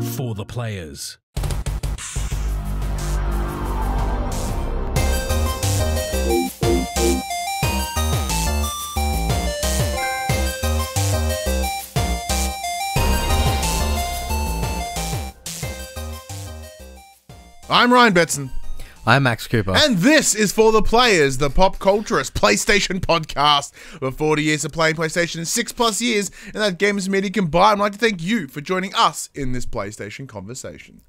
For the players. I'm Ryan Betson. I'm Max Cooper. And this is For the Players, the pop culturist PlayStation podcast. With 40 years of playing PlayStation and 6+ years in that games media combined, I'd like to thank you for joining us in this PlayStation conversation.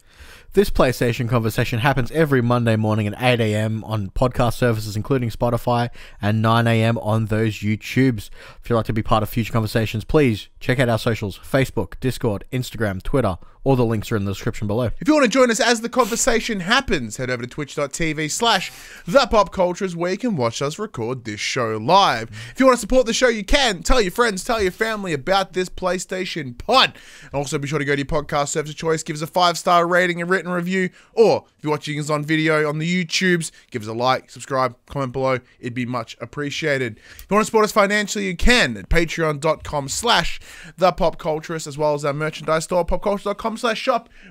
This PlayStation conversation happens every Monday morning at 8 a.m. on podcast services including Spotify and 9 a.m. on those YouTubes. If you'd like to be part of future conversations, please check out our socials, Facebook, Discord, Instagram, Twitter. All the links are in the description below. If you want to join us as the conversation happens, head over to twitch.tv/thepopcultures where you can watch us record this show live. If you want to support the show, you can. Tell your friends, tell your family about this PlayStation pod. And also be sure to go to your podcast service of choice, give us a 5-star rating and written review, or if you're watching us on video on the YouTubes, give us a like, subscribe, comment below. It'd be much appreciated. If you want to support us financially, you can at patreon.com/thepopculturist, as well as our merchandise store, popculture.com/shop,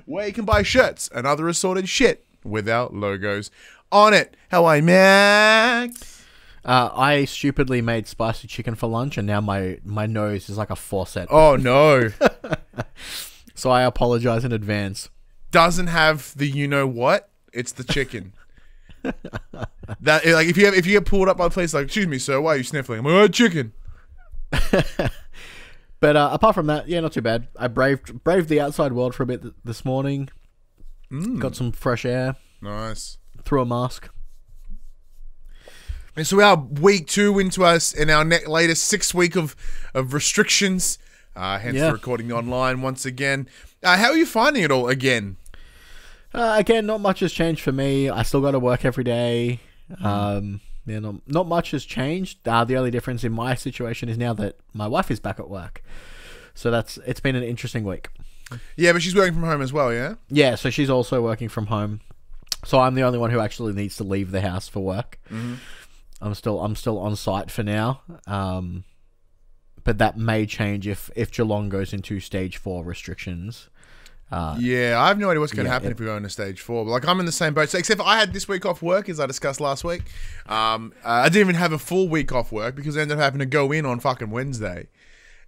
where you can buy shirts and other assorted shit with our logos on it. How are you, Max? I stupidly made spicy chicken for lunch, and now my nose is like a faucet. Oh, no. So I apologize in advance. Doesn't have the you-know-what? It's the chicken. That like if you get pulled up by the police, like, excuse me, sir, why are you sniffling? I'm like, oh, chicken. But apart from that, yeah, not too bad. I braved the outside world for a bit this morning. Got some fresh air. Nice. Through a mask. And so we are week 2 into us in our latest 6 week of restrictions. Hence the recording online once again. How are you finding it all again? Again, not much has changed for me. I still got to work every day. Not much has changed. The only difference in my situation is now that my wife is back at work. So it's been an interesting week. Yeah, but she's working from home as well, yeah? Yeah, so she's also working from home. So I'm the only one who actually needs to leave the house for work. Mm-hmm. I'm still on site for now. But that may change if Geelong goes into stage 4 restrictions. Yeah, I have no idea what's going to happen if we go into stage 4. But like, I'm in the same boat. So, except for I had this week off work, as I discussed last week. I didn't even have a full week off work because I ended up having to go in on fucking Wednesday.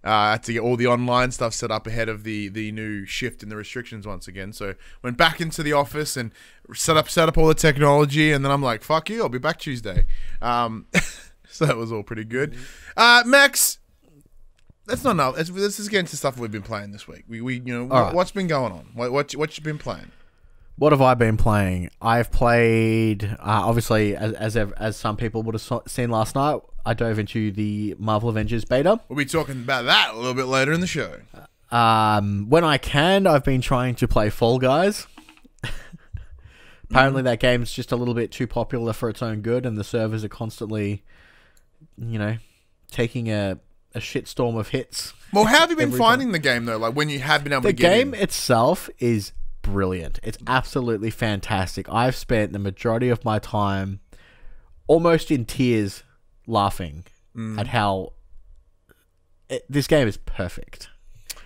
I had to get all the online stuff set up ahead of the new shift in the restrictions once again. So went back into the office and set up all the technology, and then I'm like, fuck you, I'll be back Tuesday. So that was all pretty good. Max, let's just get into stuff we've been playing this week. What's been going on? What you been playing? What have I been playing? I've played, obviously, as some people would have seen last night, I dove into the Marvel Avengers beta. We'll be talking about that a little bit later in the show. When I can, I've been trying to play Fall Guys. Apparently that game's just a little bit too popular for its own good, and the servers are constantly, taking a shitstorm of hits. Well, how have you been finding the game, though? Like, when you have been able to get in? The game itself is brilliant. It's absolutely fantastic. I've spent the majority of my time almost in tears laughing at how this game is perfect.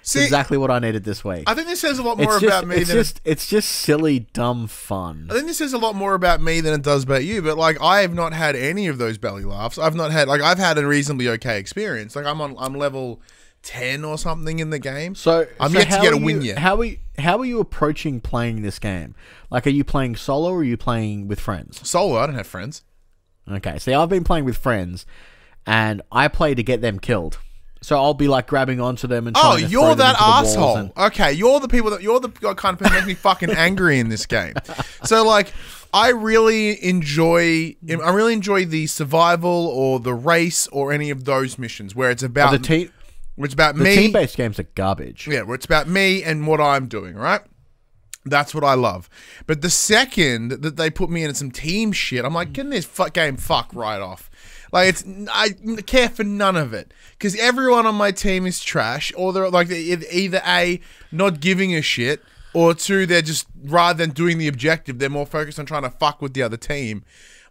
It's exactly what I needed this week. I think this says a lot more about me than... It's just silly, dumb fun. I think this says a lot more about me than it does about you, but like, I have not had any of those belly laughs. I've had a reasonably okay experience. Like, I'm level 10 or something in the game. So I'm yet to get a win yet. How are you approaching playing this game? Like, are you playing solo or are you playing with friends? Solo, I don't have friends. Okay, see, I've been playing with friends, and I play to get them killed. So I'll be like grabbing onto them and trying to throw them that into the walls asshole. Okay, you're the kind of person that makes me fucking angry in this game. So like, I really enjoy the survival or the race or any of those missions where it's about the team. It's about the me. Team-based games are garbage. Yeah, where it's about me and what I'm doing, right? That's what I love. But the second that they put me in some team shit, I'm like, can this game fuck right off? Like, I care for none of it. Because everyone on my team is trash, or they're like either A, not giving a shit, or 2, they're just, rather than doing the objective, they're more focused on trying to fuck with the other team.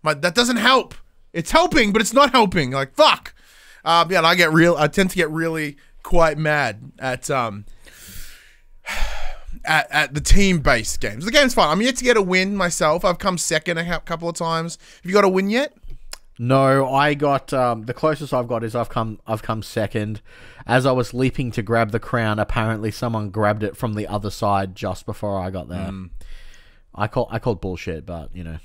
Like, that doesn't help. It's helping, but it's not helping. Like, fuck. And I tend to get really quite mad at at the team-based games. The game's fun. I'm yet to get a win myself. I've come second a couple of times. Have you got a win yet? No, I got the closest I've got is I've come second. As I was leaping to grab the crown, apparently someone grabbed it from the other side just before I got there. I called bullshit, but you know.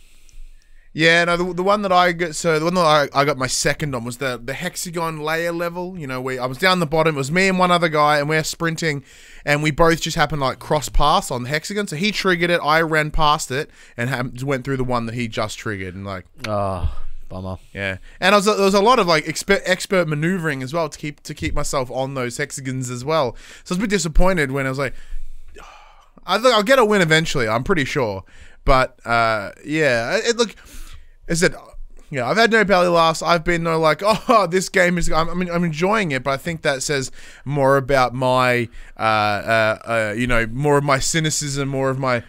Yeah, no, the one that I got my second on was the hexagon layer level. You know, I was down the bottom. It was me and one other guy, and we're sprinting, and we both just happened to like cross pass on the hexagon. So he triggered it, I ran past it, and went through the one that he just triggered, and like, oh, bummer. Yeah, and there was a lot of like expert maneuvering as well to keep myself on those hexagons as well. So I was a bit disappointed when I was like, I think I'll get a win eventually. I'm pretty sure, but yeah, I've had no belly laughs. I've been no like, oh, this game is. I'm enjoying it, but I think that says more about my, more of my cynicism, more of my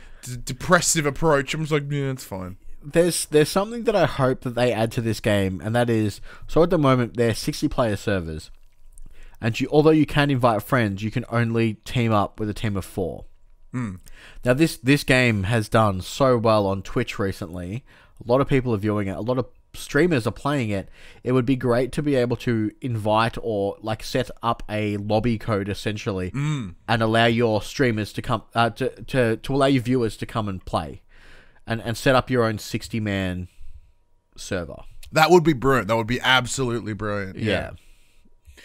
depressive approach. I'm just like, yeah, it's fine. There's something that I hope that they add to this game, and that is, so at the moment they're 60-player servers, and although you can invite friends, you can only team up with a team of 4. Now this game has done so well on Twitch recently. A lot of people are viewing it. A lot of streamers are playing it. It would be great to be able to invite or like set up a lobby code essentially, and allow your streamers to come to allow your viewers to come and play, and set up your own 60-man server. That would be brilliant. That would be absolutely brilliant. Yeah,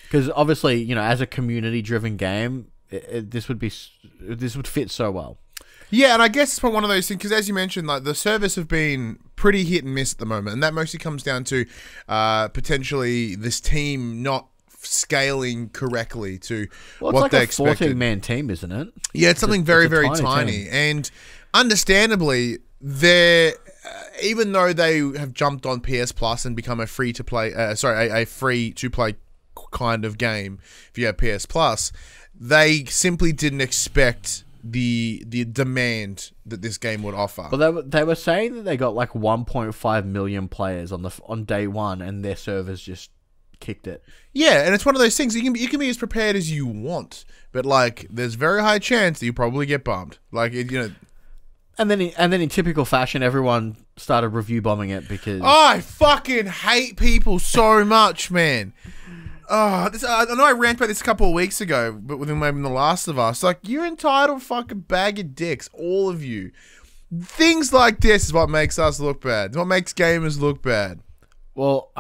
because obviously, you know, as a community-driven game, this would fit so well. Yeah, and I guess it's one of those things, because as you mentioned, like the servers have been pretty hit and miss at the moment, and that mostly comes down to potentially this team not scaling correctly to what they expected. It's like a 14-man team, isn't it? Yeah, it's something very, very tiny. And understandably, they're even though they have jumped on PS Plus and become a free-to-play kind of game via PS Plus, they simply didn't expect the demand that this game would offer. Well, they were saying that they got like 1.5 million players on day one, and their servers just kicked it. Yeah, and it's one of those things, you can be as prepared as you want, but like there's very high chance that you probably get bummed. Like And then in typical fashion, everyone started review bombing it because I fucking hate people so much, man. I know I ranted about this a couple of weeks ago, but within maybe The Last of Us, like, you're entitled fucking bag of dicks, all of you. Things like this is what makes us look bad. It's what makes gamers look bad. Well,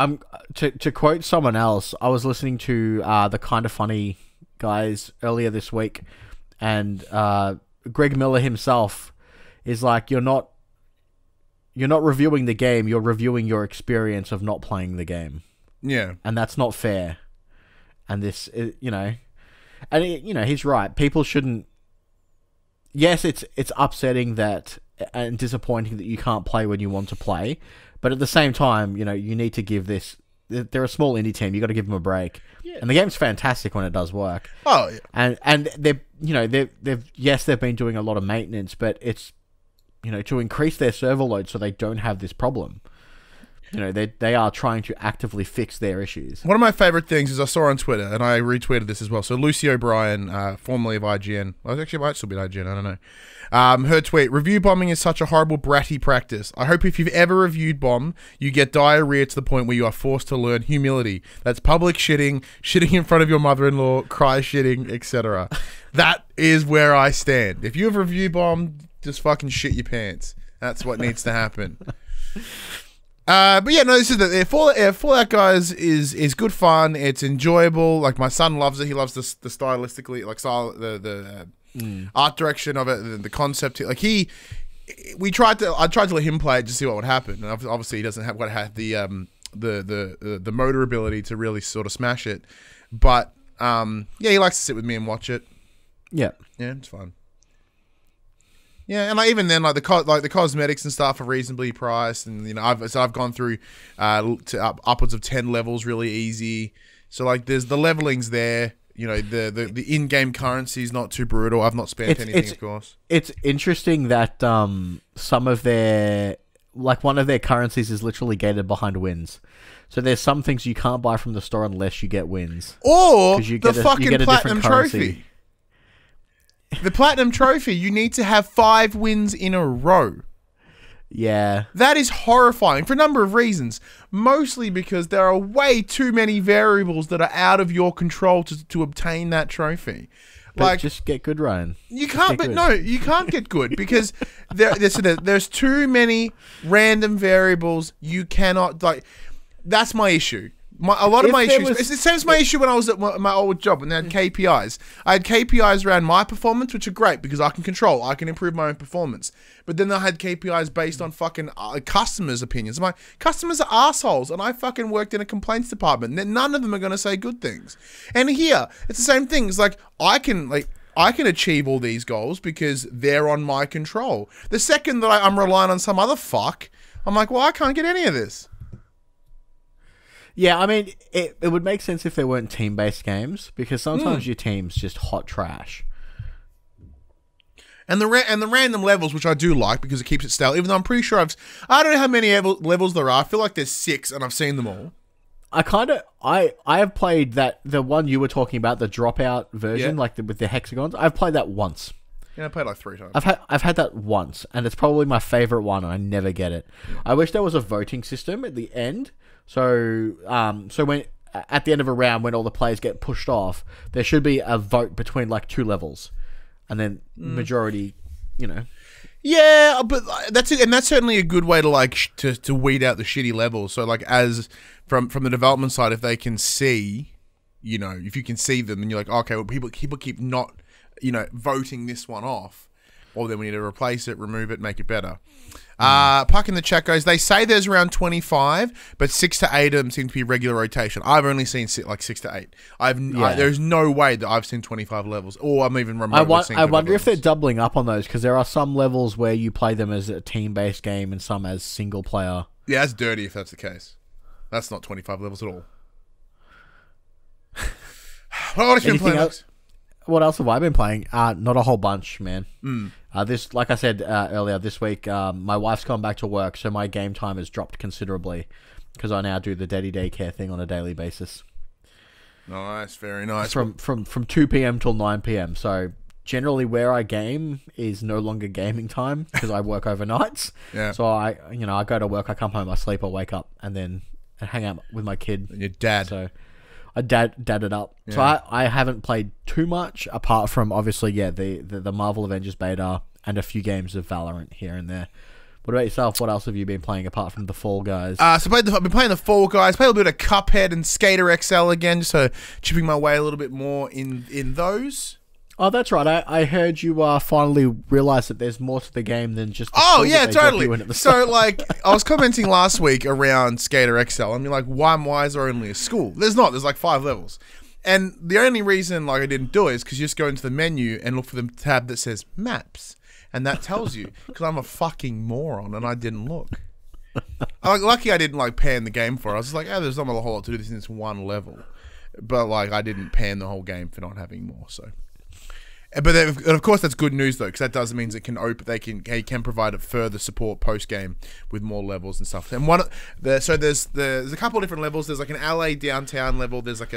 to quote someone else, I was listening to the Kinda Funny guys earlier this week, and Greg Miller himself is like, you're not reviewing the game, you're reviewing your experience of not playing the game. Yeah. And that's not fair. And this, he's right. People shouldn't. Yes, it's upsetting that and disappointing that you can't play when you want to play, but at the same time, you need to give this. They're a small indie team. You got to give them a break. Yeah. And the game's fantastic when it does work. Oh, yeah. And they've been doing a lot of maintenance, but it's to increase their server load so they don't have this problem. They are trying to actively fix their issues. One of my favorite things is I saw on Twitter, and I retweeted this as well. So Lucy O'Brien, formerly of IGN, well, actually might still be at IGN, I don't know. Her tweet: review bombing is such a horrible bratty practice. I hope if you've ever reviewed bomb, you get diarrhea to the point where you are forced to learn humility. That's public shitting in front of your mother-in-law, cry shitting, etc. That is where I stand. If you have review bombed, just fucking shit your pants. That's what needs to happen. But yeah, no, this is Fallout, guys, is good fun. It's enjoyable. Like, my son loves it. He loves the stylistically, like, style, the art direction of it, the concept. Like, I tried to let him play it to see what would happen. And obviously, he doesn't have the motor ability to really sort of smash it. But yeah, he likes to sit with me and watch it. Yeah, it's fun. Yeah, and like even then, like the cosmetics and stuff are reasonably priced, and I've gone through to upwards of 10 levels really easy. So like there's the leveling's there. The in-game currency is not too brutal. I've not spent anything, of course. It's interesting that some of their one of their currencies is literally gated behind wins. So there's some things you can't buy from the store unless you get wins, or the fucking platinum trophy. The Platinum Trophy, you need to have 5 wins in a row. Yeah. That is horrifying for a number of reasons. Mostly because there are way too many variables that are out of your control to obtain that trophy. But Like, just get good, Ryan. you can't, but no, you can't get good because there's too many random variables. You cannot, like, that's my issue. A lot of my issues. It's the same as my issue when I was at my old job when they had KPIs. I had KPIs around my performance, which are great because I can improve my own performance. But then I had KPIs based on fucking customers' opinions. My customers are assholes, and I fucking worked in a complaints department. And none of them are going to say good things. And here, it's the same thing. It's like I can achieve all these goals because they're on my control. The second that I'm relying on some other fuck, I'm like, well, I can't get any of this. Yeah, I mean, it would make sense if there weren't team-based games, because sometimes your team's just hot trash. And the random levels, which I do like because it keeps it stale, even though I'm pretty sure I don't know how many levels there are. I feel like there's 6 and I've seen them all. I have played the one you were talking about, the dropout version, with the hexagons. I've played that once. Yeah, I played like 3 times. I've had that once, and it's probably my favorite one, and I never get it. I wish there was a voting system at the end. So when at the end of a round, when all the players get pushed off, there should be a vote between like 2 levels, and then majority, Yeah, but that's it, and that's certainly a good way to to weed out the shitty levels. So like as from the development side, if they can see, if you can see them, and you're like, okay, well, people keep not, voting this one off, or then we need to replace it, remove it, make it better. Puck in the chat goes, they say there's around 25, but 6 to 8 of them seem to be regular rotation. I've only seen 6 to 8. There's no way that I've seen 25 levels, or I'm even remotely seeing. I wonder if they're doubling up on those, because there are some levels where you play them as a team-based game and some as single player. Yeah, that's dirty if that's the case. That's not 25 levels at all. What have you been playing, Alex? What else have I been playing? Not a whole bunch, man. This, like I said earlier, this week, my wife's gone back to work, so my game time has dropped considerably because I now do the daddy daycare thing on a daily basis. Nice, very nice. From 2 p.m. till 9 p.m. So generally, where I game is no longer gaming time because I work overnights. Yeah. So I go to work, I come home, I sleep, I wake up, and then I hang out with my kid. And your dad. So I dadded up. Yeah. So I haven't played too much apart from obviously the Marvel Avengers beta and a few games of Valorant here and there. What about yourself? What else have you been playing apart from the Fall Guys? I've been playing the Fall Guys. Played a little bit of Cuphead and Skater XL again, just so chipping my way a little bit more in those. Oh, that's right. I heard you finally realised that there's more to the game than just. Totally. So, like, I was commenting last week around Skater XL. I mean, like, why is there only a school? There's not. There's like 5 levels, and the only reason I didn't do it is because you just go into the menu and look for the tab that says Maps, and that tells you because I'm a fucking moron and I didn't look. Lucky I didn't pan the game for it. I was just like, there's not a whole lot to do this in this one level, but I didn't pan the whole game for not having more. So. But of course that's good news though, because that does mean it can they can provide a further support post game with more levels and stuff. And there's a couple of different levels. There's like an LA downtown level. There's like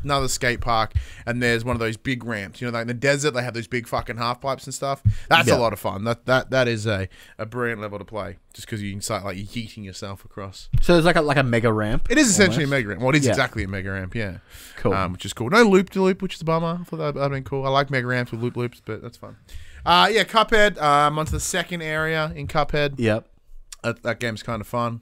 another skate park, and there's one of those big ramps. Like in the desert, they have those big fucking half pipes and stuff. That's a lot of fun. That is a brilliant level to play, just because you can start yeeting yourself across. So there's like a mega ramp. It is essentially a mega ramp. Well, it is exactly a mega ramp. Yeah, cool. Which is cool. No loop to loop, which is a bummer. I thought that'd been cool. I like mega ramps with loops, but that's fun. Cuphead. I'm onto the second area in Cuphead. Yep. That game's kind of fun.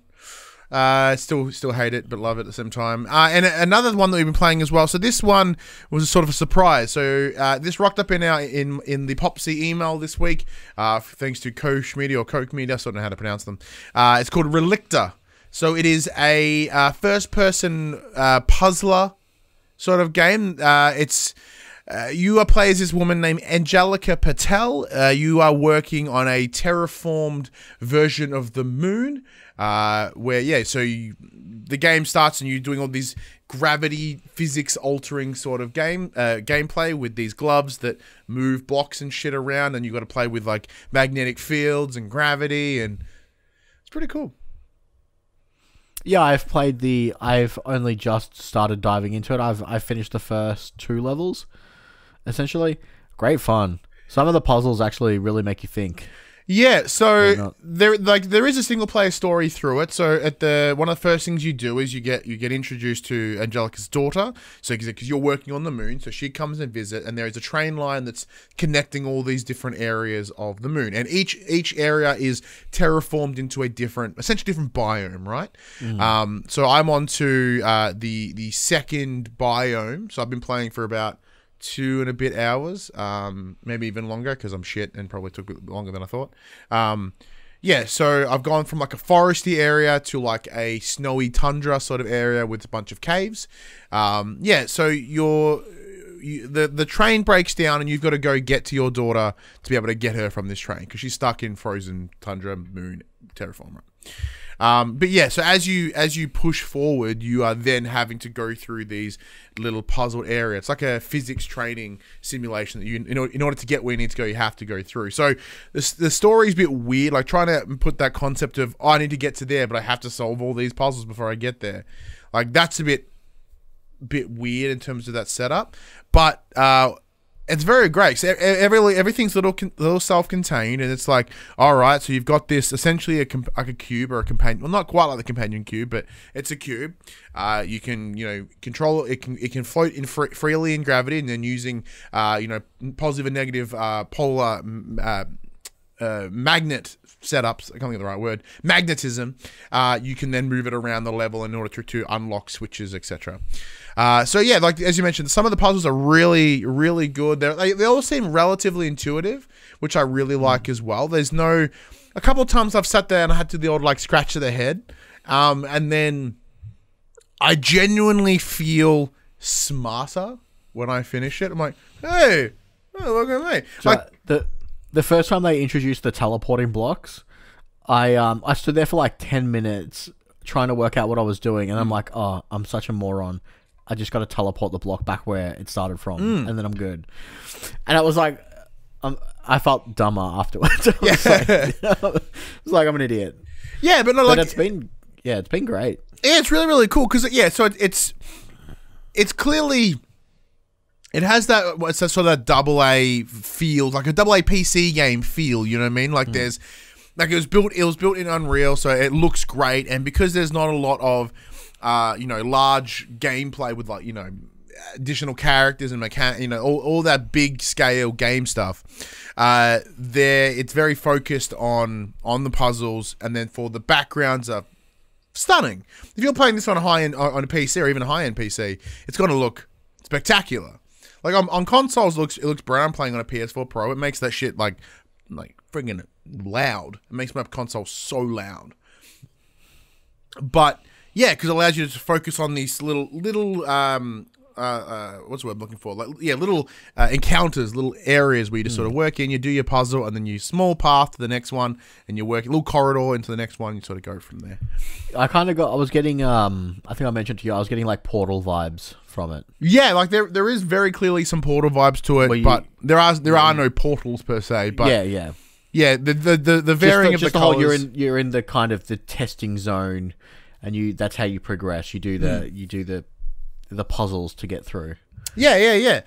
Still hate it, but love it at the same time. And another one that we've been playing as well. So this one was sort of a surprise. So this rocked up in the PopC email this week, thanks to Koch Media or Coke Media. I don't know how to pronounce them. It's called Relicta. So it is a first-person puzzler sort of game. You are playing as this woman named Angelica Patel. You are working on a terraformed version of the moon, the game starts and you're doing all these gravity physics altering sort of gameplay with these gloves that move blocks and shit around, and you got to play with like magnetic fields and gravity, and it's pretty cool. Yeah, I've only just started diving into it. I've finished the first 2 levels. Essentially, great fun. Some of the puzzles actually really make you think. Yeah, so there is a single player story through it. So at one of the first things you do is you get introduced to Angelica's daughter. So because you're working on the moon, so she comes and visit, and there is a train line that's connecting all these different areas of the moon, and each area is terraformed into a essentially different biome, right? So I'm on to the second biome. So I've been playing for about 2 and a bit hours, maybe even longer, because I'm shit and probably took a bit longer than I thought. Yeah, so I've gone from like a foresty area to like a snowy tundra sort of area with a bunch of caves. Yeah, so the train breaks down and you've got to go get to your daughter to be able to get her from this train because she's stuck in frozen tundra moon terraform. But yeah, so as you push forward, you are then having to go through these little puzzled areas. It's like a physics training simulation that in order to get where you need to go, you have to go through. So the story's a bit weird, like trying to put that concept of, oh, I need to get to there, but I have to solve all these puzzles before I get there. Like that's a bit weird in terms of that setup, but it's very great. So everything's little self-contained, and it's like, all right, so you've got this essentially like a cube or a companion. Well, not quite like the companion cube, but it's a cube. You can control it. It can float freely in gravity, and then using positive and negative polar magnet setups, I can't think of the right word, magnetism, you can then move it around the level in order to unlock switches, etc. So yeah, like as you mentioned, some of the puzzles are really, really good. They all seem relatively intuitive, which I really like as well. A couple of times I've sat there and I had to do the old like scratch of the head, and then I genuinely feel smarter when I finish it. I'm like, hey, look at me. So like the first time they introduced the teleporting blocks, I stood there for like 10 minutes trying to work out what I was doing, and I'm like, oh, I'm such a moron. I just got to teleport the block back where it started from, and then I'm good. And I was like, I felt dumber afterwards. I was like, I'm an idiot. Yeah, but it's been great. Yeah, it's really, really cool because so it's clearly. It has that sort of double A feel, like a double A PC game feel. You know what I mean? Like there's, like it was built in Unreal, so it looks great. And because there's not a lot of, large gameplay with like additional characters and all that big scale game stuff. It's very focused on the puzzles, and then for the backgrounds are stunning. If you're playing this on a PC or even a high-end PC, it's going to look spectacular. Like on consoles, it looks brilliant. I'm playing on a PS4 Pro. It makes that shit like friggin' loud. It makes my console so loud. But yeah, because it allows you to focus on these little what's the word I'm looking for? Little encounters, little areas where you just sort of work in, you do your puzzle, and then you small path to the next one, and you work a little corridor into the next one, and you sort of go from there. I was getting, I think I mentioned to you, I was getting like Portal vibes from it. Yeah, like there is very clearly some Portal vibes to it, but there are no portals per se. But yeah. The varying of the colors. You're in the kind of the testing zone, and that's how you progress. You do the puzzles to get through. Yeah.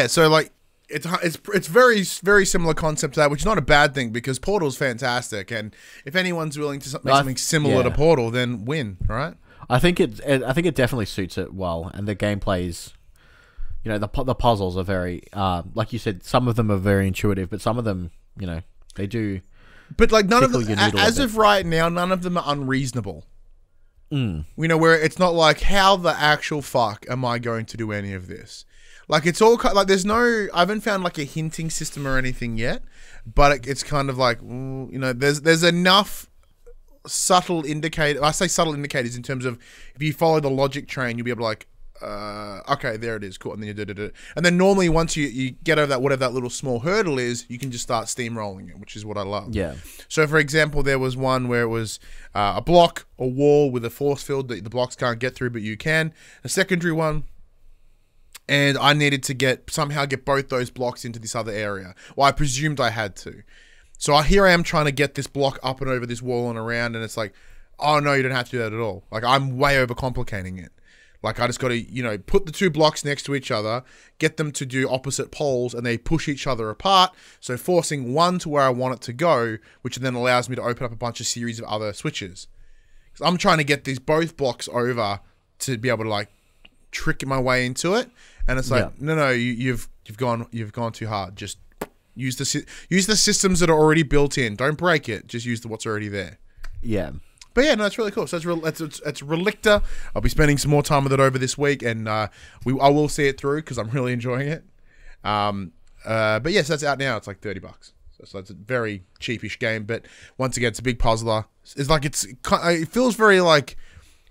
So like it's very, very similar concept to that, which is not a bad thing because Portal's fantastic, and if anyone's willing to make something similar to Portal, then win, right? I think it definitely suits it well, and the gameplay's, the puzzles are very, like you said, some of them are very intuitive, but some of them, they do. But like none of them, as of right now, none of them are unreasonable. Where it's not like, how the actual fuck am I going to do any of this? Like it's all like I haven't found like a hinting system or anything yet, but it's kind of like, there's enough subtle indicators. I say subtle indicators in terms of if you follow the logic train, you'll be able to like, okay, there it is, cool, and then you do it. And then normally once you get over that, whatever that little small hurdle is, you can just start steamrolling it, which is what I love. Yeah. So for example, there was one where it was a block, a wall with a force field that the blocks can't get through, but you can. A secondary one, and I needed to somehow get both those blocks into this other area. Well, I presumed I had to. So here I am trying to get this block up and over this wall and around, and it's like, oh no, you don't have to do that at all. Like I'm way overcomplicating it. Like I just got to, put the two blocks next to each other, get them to do opposite poles, and they push each other apart. So forcing one to where I want it to go, which then allows me to open up a bunch of series of other switches. So I'm trying to get these both blocks over to be able to like trick my way into it. And it's like, no, you've gone too hard. Just use the systems that are already built in. Don't break it. Just use what's already there. Yeah. But yeah, no, it's really cool. So it's Relicta. I'll be spending some more time with it over this week, and I will see it through because I'm really enjoying it. But yes, that's out now. It's like $30. So it's a very cheapish game, but once again, it's a big puzzler. It feels very like.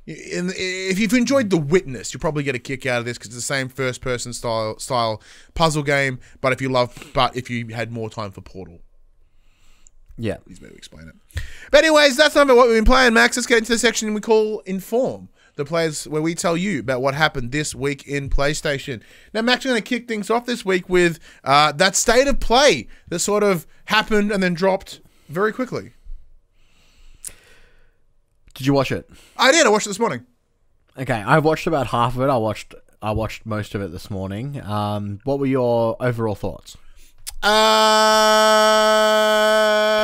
If you've enjoyed The Witness, you'll probably get a kick out of this because it's the same first-person style puzzle game. But if you had more time for Portal. Yeah. Please maybe explain it. But anyways, that's not what we've been playing, Max. Let's get into the section we call Inform. The players where we tell you about what happened this week in PlayStation. Now, Max, we're going to kick things off this week with that state of play that sort of happened and then dropped very quickly. Did you watch it? I did. I watched it this morning. Okay, I watched about half of it. I watched most of it this morning. What were your overall thoughts?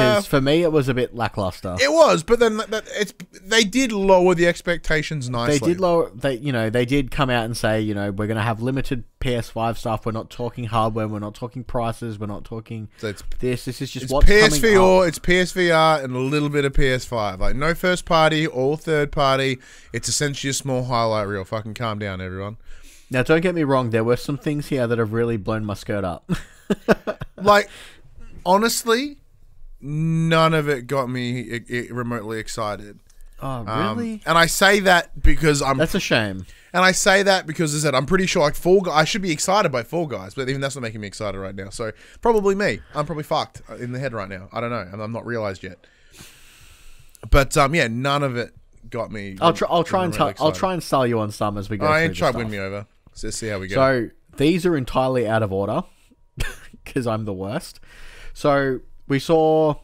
Because for me, it was a bit lackluster. It was, but then they did lower the expectations nicely. They did come out and say, we're going to have limited PS5 stuff. We're not talking hardware. We're not talking prices. We're not talking this. This is just what's coming up. It's PSVR and a little bit of PS5. Like no first party, all third party. It's essentially a small highlight reel. Fucking calm down, everyone. Now, don't get me wrong. There were some things here that have really blown my skirt up. Like, honestly, none of it got me remotely excited. Oh, really? And I say that because That's a shame. And I say that because, as I said, I'm pretty sure like Fall Guys, I should be excited by Fall Guys, but even that's not making me excited right now. So probably me. I'm probably fucked in the head right now. I don't know. I'm not realized yet. But yeah, none of it got me. I'll try and sell you on some as we go. I ain't try to win me over. So let's see how we go. So these are entirely out of order because I'm the worst. So we saw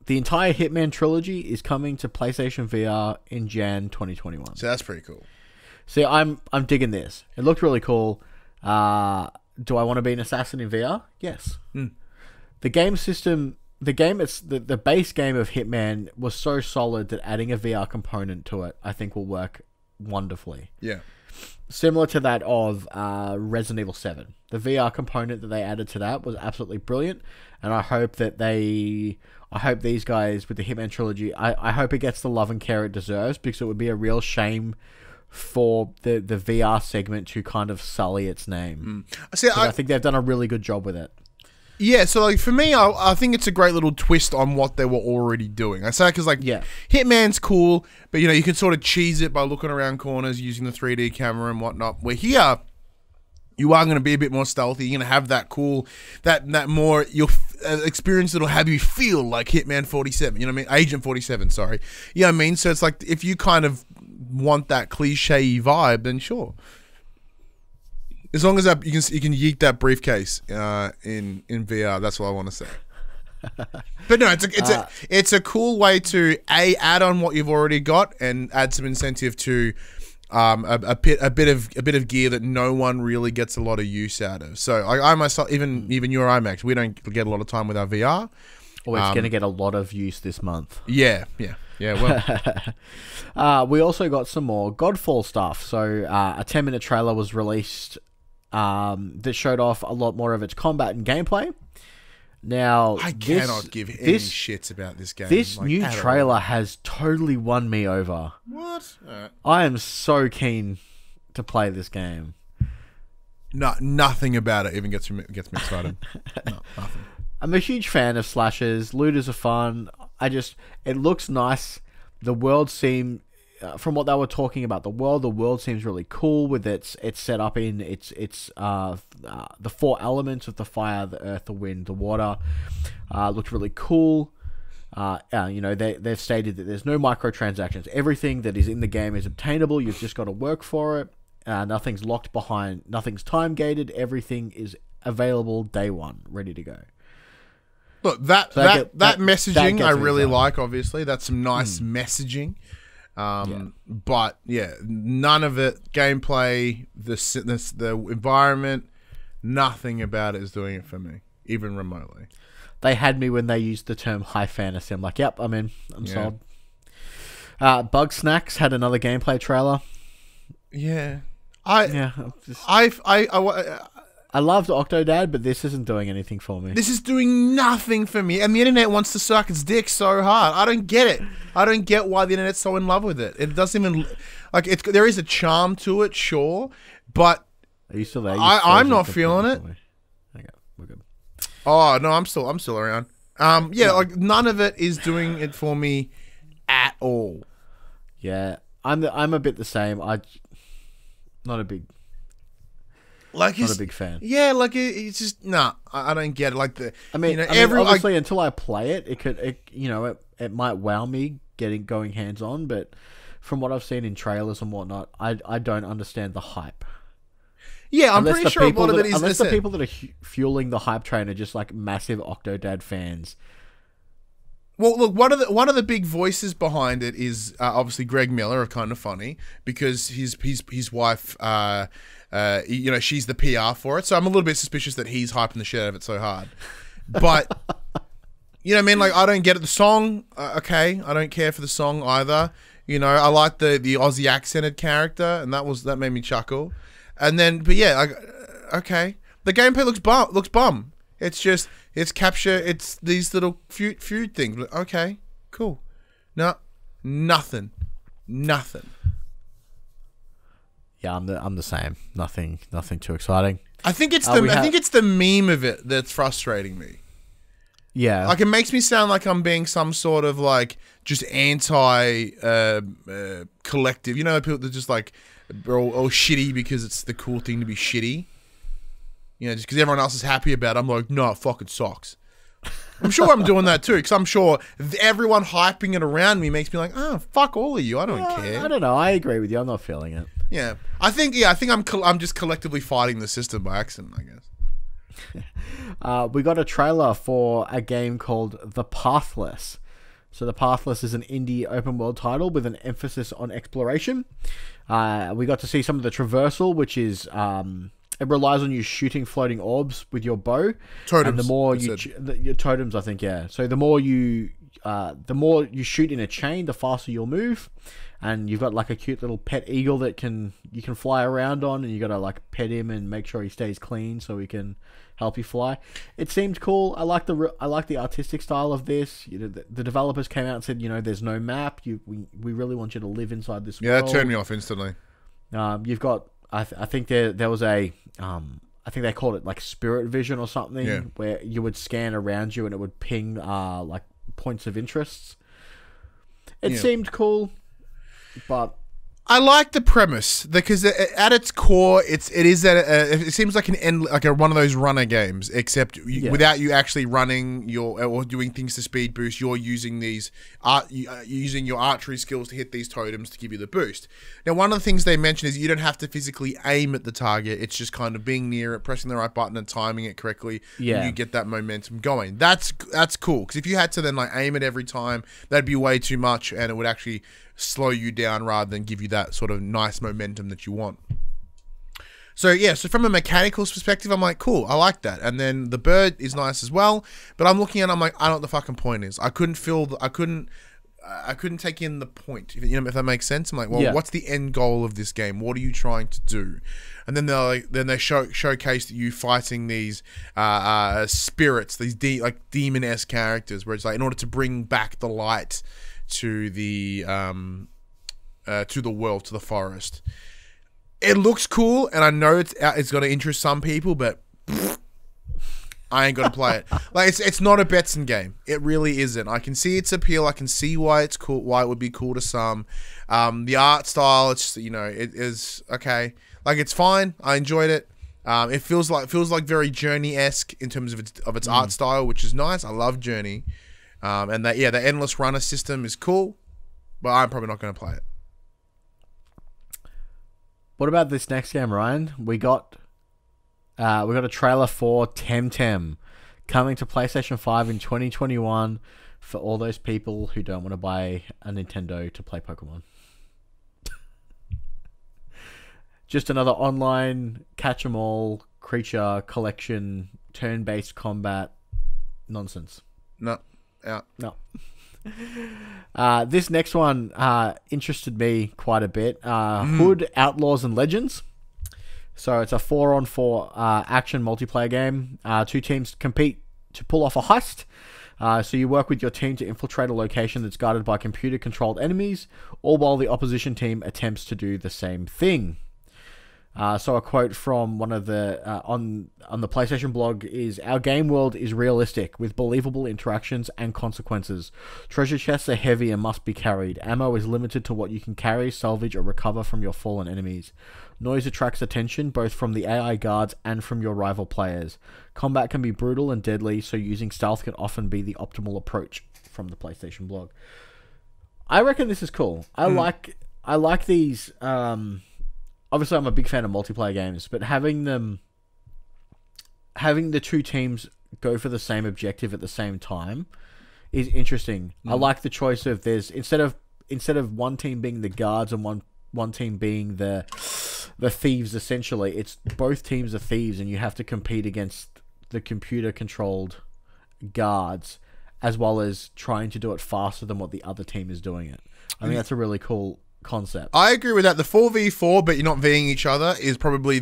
the entire Hitman trilogy is coming to PlayStation VR in Jan 2021. So that's pretty cool. See, I'm digging this. It looked really cool. Do I want to be an assassin in VR? Yes. The game system, the base game of Hitman was so solid that adding a VR component to it, I think, will work wonderfully. Yeah. Similar to that of Resident Evil 7. The VR component that they added to that was absolutely brilliant, and I hope these guys with the Hitman trilogy, I hope it gets the love and care it deserves, because it would be a real shame for the VR segment to kind of sully its name. See, I think they've done a really good job with it. Yeah, so like for me, I think it's a great little twist on what they were already doing. I say because like Hitman's cool, but you can sort of cheese it by looking around corners using the 3D camera and whatnot. Where here, you are going to be a bit more stealthy. You're going to have that cool, that more experience that'll have you feel like Hitman 47. You know what I mean? Agent 47. Sorry. You know what I mean? So it's like if you kind of want that cliche vibe, then sure. As long as you can yeet that briefcase in VR, that's what I want to say. But no, it's a cool way to add on what you've already got and add some incentive to a bit of gear that no one really gets a lot of use out of. So I myself, even you or I, Max, we don't get a lot of time with our VR. Or it's going to get a lot of use this month. Yeah. Well, we also got some more Godfall stuff. So a 10-minute trailer was released that showed off a lot more of its combat and gameplay. Now, I cannot give any shits about this game. This new trailer has totally won me over. What? I am so keen to play this game. No, nothing about it even gets me excited. No, nothing. I'm a huge fan of slashers. Looters are fun. It looks nice. The world seemed, from what they were talking about, the world seems really cool with its set up in the four elements of the fire, the earth, the wind, the water. Looked really cool. They've stated that there's no microtransactions. Everything that is in the game is obtainable. You've just got to work for it. Nothing's locked behind. Nothing's time gated. Everything is available day one, ready to go. Look, that messaging I really like. Obviously, that's some nice messaging. But yeah, none of it. Gameplay, the environment, nothing about it is doing it for me, even remotely. They had me when they used the term high fantasy. I'm like, yep, I'm in. I'm sold. Bugsnax had another gameplay trailer. Yeah. I loved Octodad, but this isn't doing anything for me. This is doing nothing for me, and the internet wants to suck its dick so hard. I don't get it. I don't get why the internet's so in love with it. It doesn't even there is a charm to it, sure, but are you still there? I'm not feeling it. Okay, we're good. Oh no, I'm still around. Like none of it is doing it for me at all. Yeah, I'm a bit the same. Not a big fan. Yeah, like it's just I don't get it. Like obviously until I play it, it might wow me going hands on, but from what I've seen in trailers and whatnot, I don't understand the hype. Yeah, I'm pretty sure a lot of it is unless the people that are fueling the hype train are just like massive Octodad fans. Well, look, one of the big voices behind it is obviously Greg Miller of Kind of Funny, because his wife, she's the PR for it. So I'm a little bit suspicious that he's hyping the shit out of it so hard. But you know what I mean? Like, I don't get it. The song, okay, I don't care for the song either. You know, I like the Aussie accented character, and that made me chuckle. And then, but yeah, okay, the gameplay looks bum. It's just, it's capture, it's these little feud things. Okay, cool. No, nothing. Yeah, I'm the same. Nothing too exciting. I think it's the meme of it that's frustrating me. Yeah, like it makes me sound like I'm being some sort of like just anti collective. You know, people that just like are all shitty because it's the cool thing to be shitty. You know, just because everyone else is happy about it, I'm like, no, it fucking sucks. I'm sure I'm doing that too, because I'm sure everyone hyping it around me makes me like, oh, fuck all of you. I don't care. I don't know. I agree with you. I'm not feeling it. Yeah, I think I'm just collectively fighting the system by accident, I guess. We got a trailer for a game called The Pathless. So The Pathless is an indie open world title with an emphasis on exploration. We got to see some of the traversal, which is it relies on you shooting floating orbs with your bow. Totems. And the more your totems, I think, yeah. So the more you shoot in a chain, the faster you'll move. And you've got like a cute little pet eagle that you can fly around on, and you got to like pet him and make sure he stays clean so he can help you fly. It seemed cool. I like the artistic style of this. You know, the developers came out and said, you know, there's no map. We really want you to live inside this world. Yeah, that turned me off instantly. You've got I think there was a I think they called it like spirit vision or something, where you would scan around you and it would ping like points of interests. It seemed cool, but I like the premise because at its core, it seems like one of those runner games, except without you actually running or doing things to speed boost. You're using using your archery skills to hit these totems to give you the boost. Now, one of the things they mention is you don't have to physically aim at the target. It's just kind of being near it, pressing the right button, and timing it correctly. Yeah, and you get that momentum going. That's cool, because if you had to then like aim it every time, that'd be way too much, and it would actually slow you down rather than give you that sort of nice momentum that you want. So yeah, so from a mechanical perspective, I'm like, cool, I like that. And then the bird is nice as well, but I'm looking at it, I'm like, I don't know what the fucking point is. I couldn't take in the point, you know, if that makes sense. I'm like, well, what's the end goal of this game? What are you trying to do? And then they showcase you fighting these spirits, these demon-esque characters, where it's like, in order to bring back the light to the world, to the forest. It looks cool, and I know it's going to interest some people, but I ain't going to play it. Like, it's not a Betson game. It really isn't. I can see its appeal. I can see why it's cool, why it would be cool to some. The art style, it's, you know, it is okay. Like, it's fine. I enjoyed it. It feels like very Journey-esque in terms of its art style, which is nice. I love Journey. And the endless runner system is cool, but I'm probably not going to play it. What about this next game, Ryan? We got a trailer for Temtem coming to PlayStation 5 in 2021 for all those people who don't want to buy a Nintendo to play Pokemon. Just another online catch-em-all creature collection, turn-based combat nonsense. No. Yeah. No. This next one interested me quite a bit. Hood, Outlaws and Legends. So it's a 4-on-4 action multiplayer game. Two teams compete to pull off a heist. So you work with your team to infiltrate a location that's guarded by computer-controlled enemies, all while the opposition team attempts to do the same thing. So a quote from one of the on the PlayStation blog is, "Our game world is realistic, with believable interactions and consequences. Treasure chests are heavy and must be carried. Ammo is limited to what you can carry, salvage, or recover from your fallen enemies. Noise attracts attention, both from the AI guards and from your rival players. Combat can be brutal and deadly, so using stealth can often be the optimal approach," from the PlayStation blog. I reckon this is cool. I like these... obviously, I'm a big fan of multiplayer games, but having the two teams go for the same objective at the same time is interesting. I like the choice of instead of one team being the guards and one team being the thieves. Essentially, it's both teams are thieves, and you have to compete against the computer-controlled guards, as well as trying to do it faster than what the other team is doing it. I think that's a really cool concept. I agree with that. The 4v4, but you're not Ving each other, is probably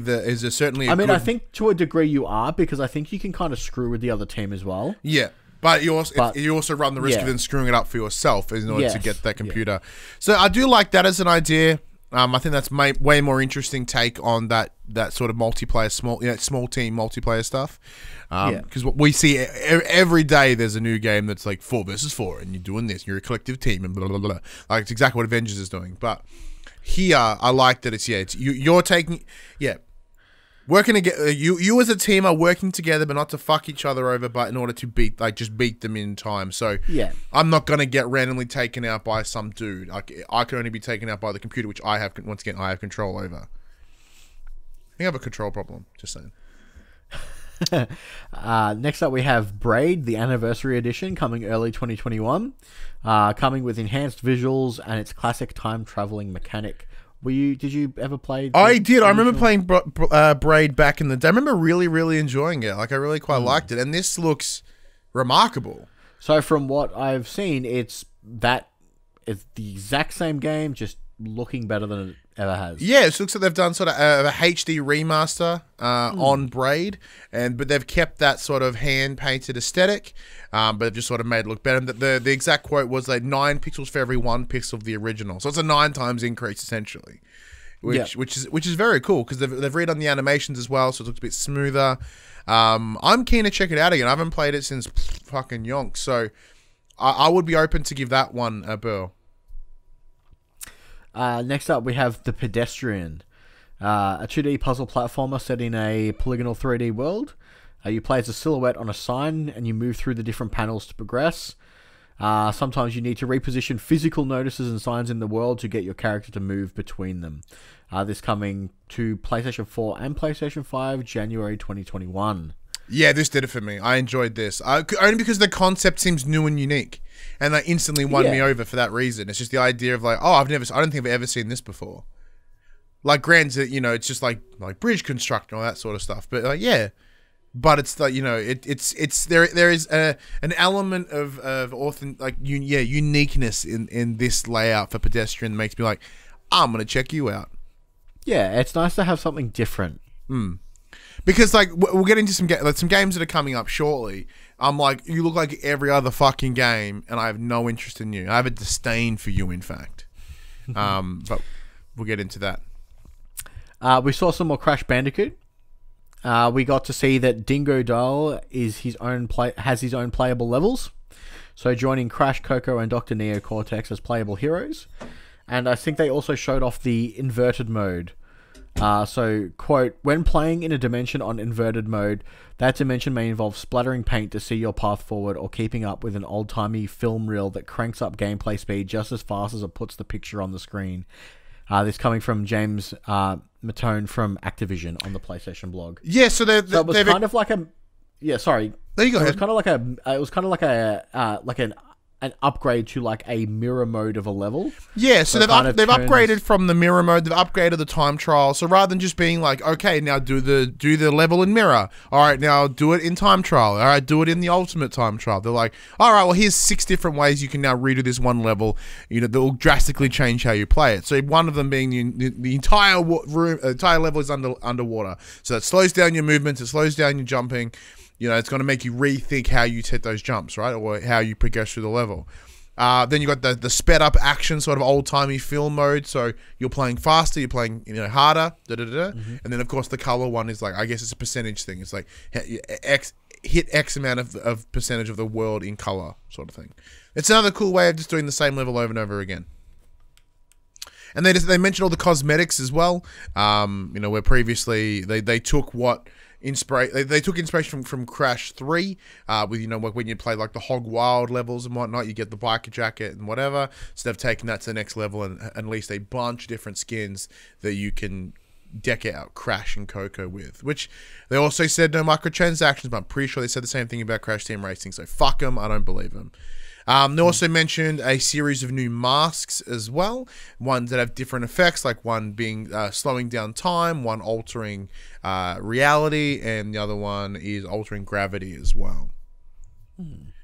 certainly. I think to a degree you are, because I think you can kind of screw with the other team as well. Yeah. But you also run the risk of then screwing it up for yourself in order to get that computer. Yeah. So I do like that as an idea. I think that's way more interesting take on that sort of multiplayer, small team multiplayer stuff. Because what we see every day, there's a new game that's like 4 versus 4, and you're doing this, and you're a collective team, and blah blah blah. Like, it's exactly what Avengers is doing. But here, I like that it's you're taking working together. You as a team are working together, but not to fuck each other over, but in order to beat them in time. So I'm not gonna get randomly taken out by some dude. I can only be taken out by the computer, which I have control over. I think I have a control problem. Just saying. Next up, we have Braid, the Anniversary Edition, coming early 2021. Coming with enhanced visuals and its classic time traveling mechanic. Did you ever play? I did. I remember playing Braid back in the day. I remember really, really enjoying it. Like, I really quite liked it. And this looks remarkable. So from what I've seen, it's the exact same game, just looking better than it ever has. Yeah, it looks like they've done sort of a HD remaster on Braid, but they've kept that sort of hand-painted aesthetic, but they've just sort of made it look better. And the exact quote was like 9 pixels for every 1 pixel of the original. So it's a 9 times increase, essentially, which is very cool, because they've redone the animations as well, so it looks a bit smoother. I'm keen to check it out again. I haven't played it since fucking yonk, so I would be open to give that one a burl. Next up, we have The Pedestrian, a 2D puzzle platformer set in a polygonal 3D world. You play as a silhouette on a sign, and you move through the different panels to progress. Sometimes you need to reposition physical notices and signs in the world to get your character to move between them. This coming to PlayStation 4 and PlayStation 5, January 2021. Yeah, this did it for me. I enjoyed this. Only because the concept seems new and unique. And that instantly won me over for that reason. It's just the idea of like, I don't think I've ever seen this before. Like, granted, it's just like bridge construction, all that sort of stuff. But but it's like, there is an element of uniqueness in this layout for Pedestrian that makes me like, I'm gonna check you out. Yeah, it's nice to have something different. Because we'll get into some games that are coming up shortly. I'm like, you look like every other fucking game, and I have no interest in you. I have a disdain for you, in fact. But we'll get into that. We saw some more Crash Bandicoot. We got to see that Dingo Doll has his own playable levels. So joining Crash, Coco, and Dr. Neo Cortex as playable heroes. And I think they also showed off the inverted mode. So, quote, when playing in a dimension on inverted mode, that dimension may involve splattering paint to see your path forward, or keeping up with an old-timey film reel that cranks up gameplay speed just as fast as it puts the picture on the screen. This coming from James Matone from Activision on the PlayStation blog. Yeah, so it was kind of like a... Yeah, sorry. There you go. It was kind of like an an upgrade to like a mirror mode of a level. Yeah, so they've upgraded from the mirror mode. They've upgraded the time trial. So rather than just being like, okay, now do the level in mirror. All right, now do it in time trial. All right, do it in the ultimate time trial. They're like, all right, well, here's 6 different ways you can now redo this one level. That will drastically change how you play it. So one of them being the entire entire level is underwater. So that slows down your movements. It slows down your jumping. It's going to make you rethink how you hit those jumps, right? Or how you progress through the level. Then you got the sped up action sort of old timey film mode. So you're playing faster, you're playing harder, and then of course the color one is like, I guess it's a percentage thing. It's like hit X amount of percentage of the world in color sort of thing. It's another cool way of just doing the same level over and over again. And they mentioned all the cosmetics as well. Where previously they took what. They took inspiration from Crash 3, with when you play like the Hog Wild levels and whatnot, you get the biker jacket and whatever. So they've taken that to the next level and released a bunch of different skins that you can deck out Crash and Coco with. Which they also said no microtransactions, but I'm pretty sure they said the same thing about Crash Team Racing. So fuck them, I don't believe them. They also mentioned a series of new masks as well, ones that have different effects, like one being slowing down time, one altering reality, and the other one is altering gravity as well.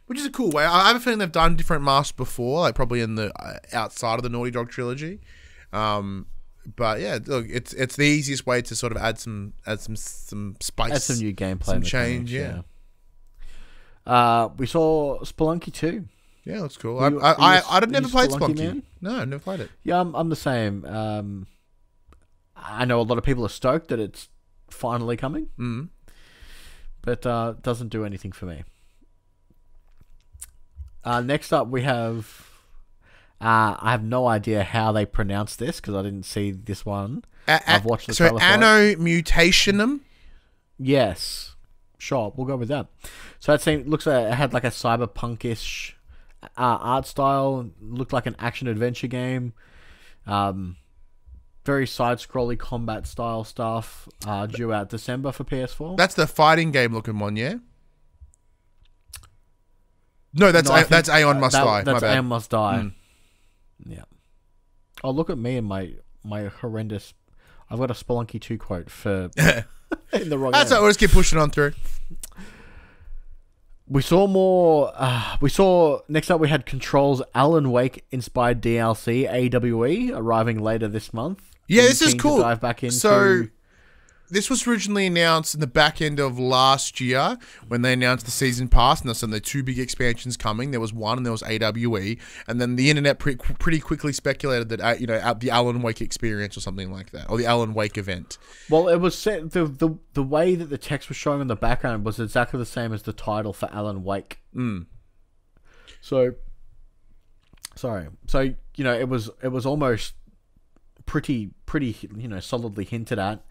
Which is a cool way. I have a feeling they've done different masks before, like probably in the outside of the Naughty Dog trilogy. But yeah, look, it's the easiest way to sort of add some spice, add some new gameplay, some change. Yeah. We saw Spelunky 2. Yeah, that's cool. I'd never played Spelunky. Man? No, I've never played it. Yeah, I'm the same. I know a lot of people are stoked that it's finally coming, but doesn't do anything for me. Next up, we have. I have no idea how they pronounce this because I didn't see this one. I've watched the trailer. So Anno Mutationem. Yes, sure, we'll go with that. So that looks like it had like a cyberpunkish art style. Looked like an action adventure game. Very side-scrolly combat style stuff. Due out December for PS4. That's the fighting game looking one, yeah. No, that's Aeon Must Die. That's Aeon Must Die. Yeah. Oh, look at me and my horrendous. I've got a Spelunky 2 quote for in the wrong. That's all. We'll just keep pushing on through. We saw more. Next up, we had Control's Alan Wake inspired DLC AWE arriving later this month. Yeah, this is cool. Dive back into. So this was originally announced in the back end of last year when they announced the season pass, and there's the 2 big expansions coming. There was one, and there was AWE, and then the internet pretty quickly speculated that the Alan Wake experience or something like that, or the Alan Wake event. Well, it was set, the way that the text was showing in the background was exactly the same as the title for Alan Wake. So, sorry. So it was almost pretty solidly hinted at.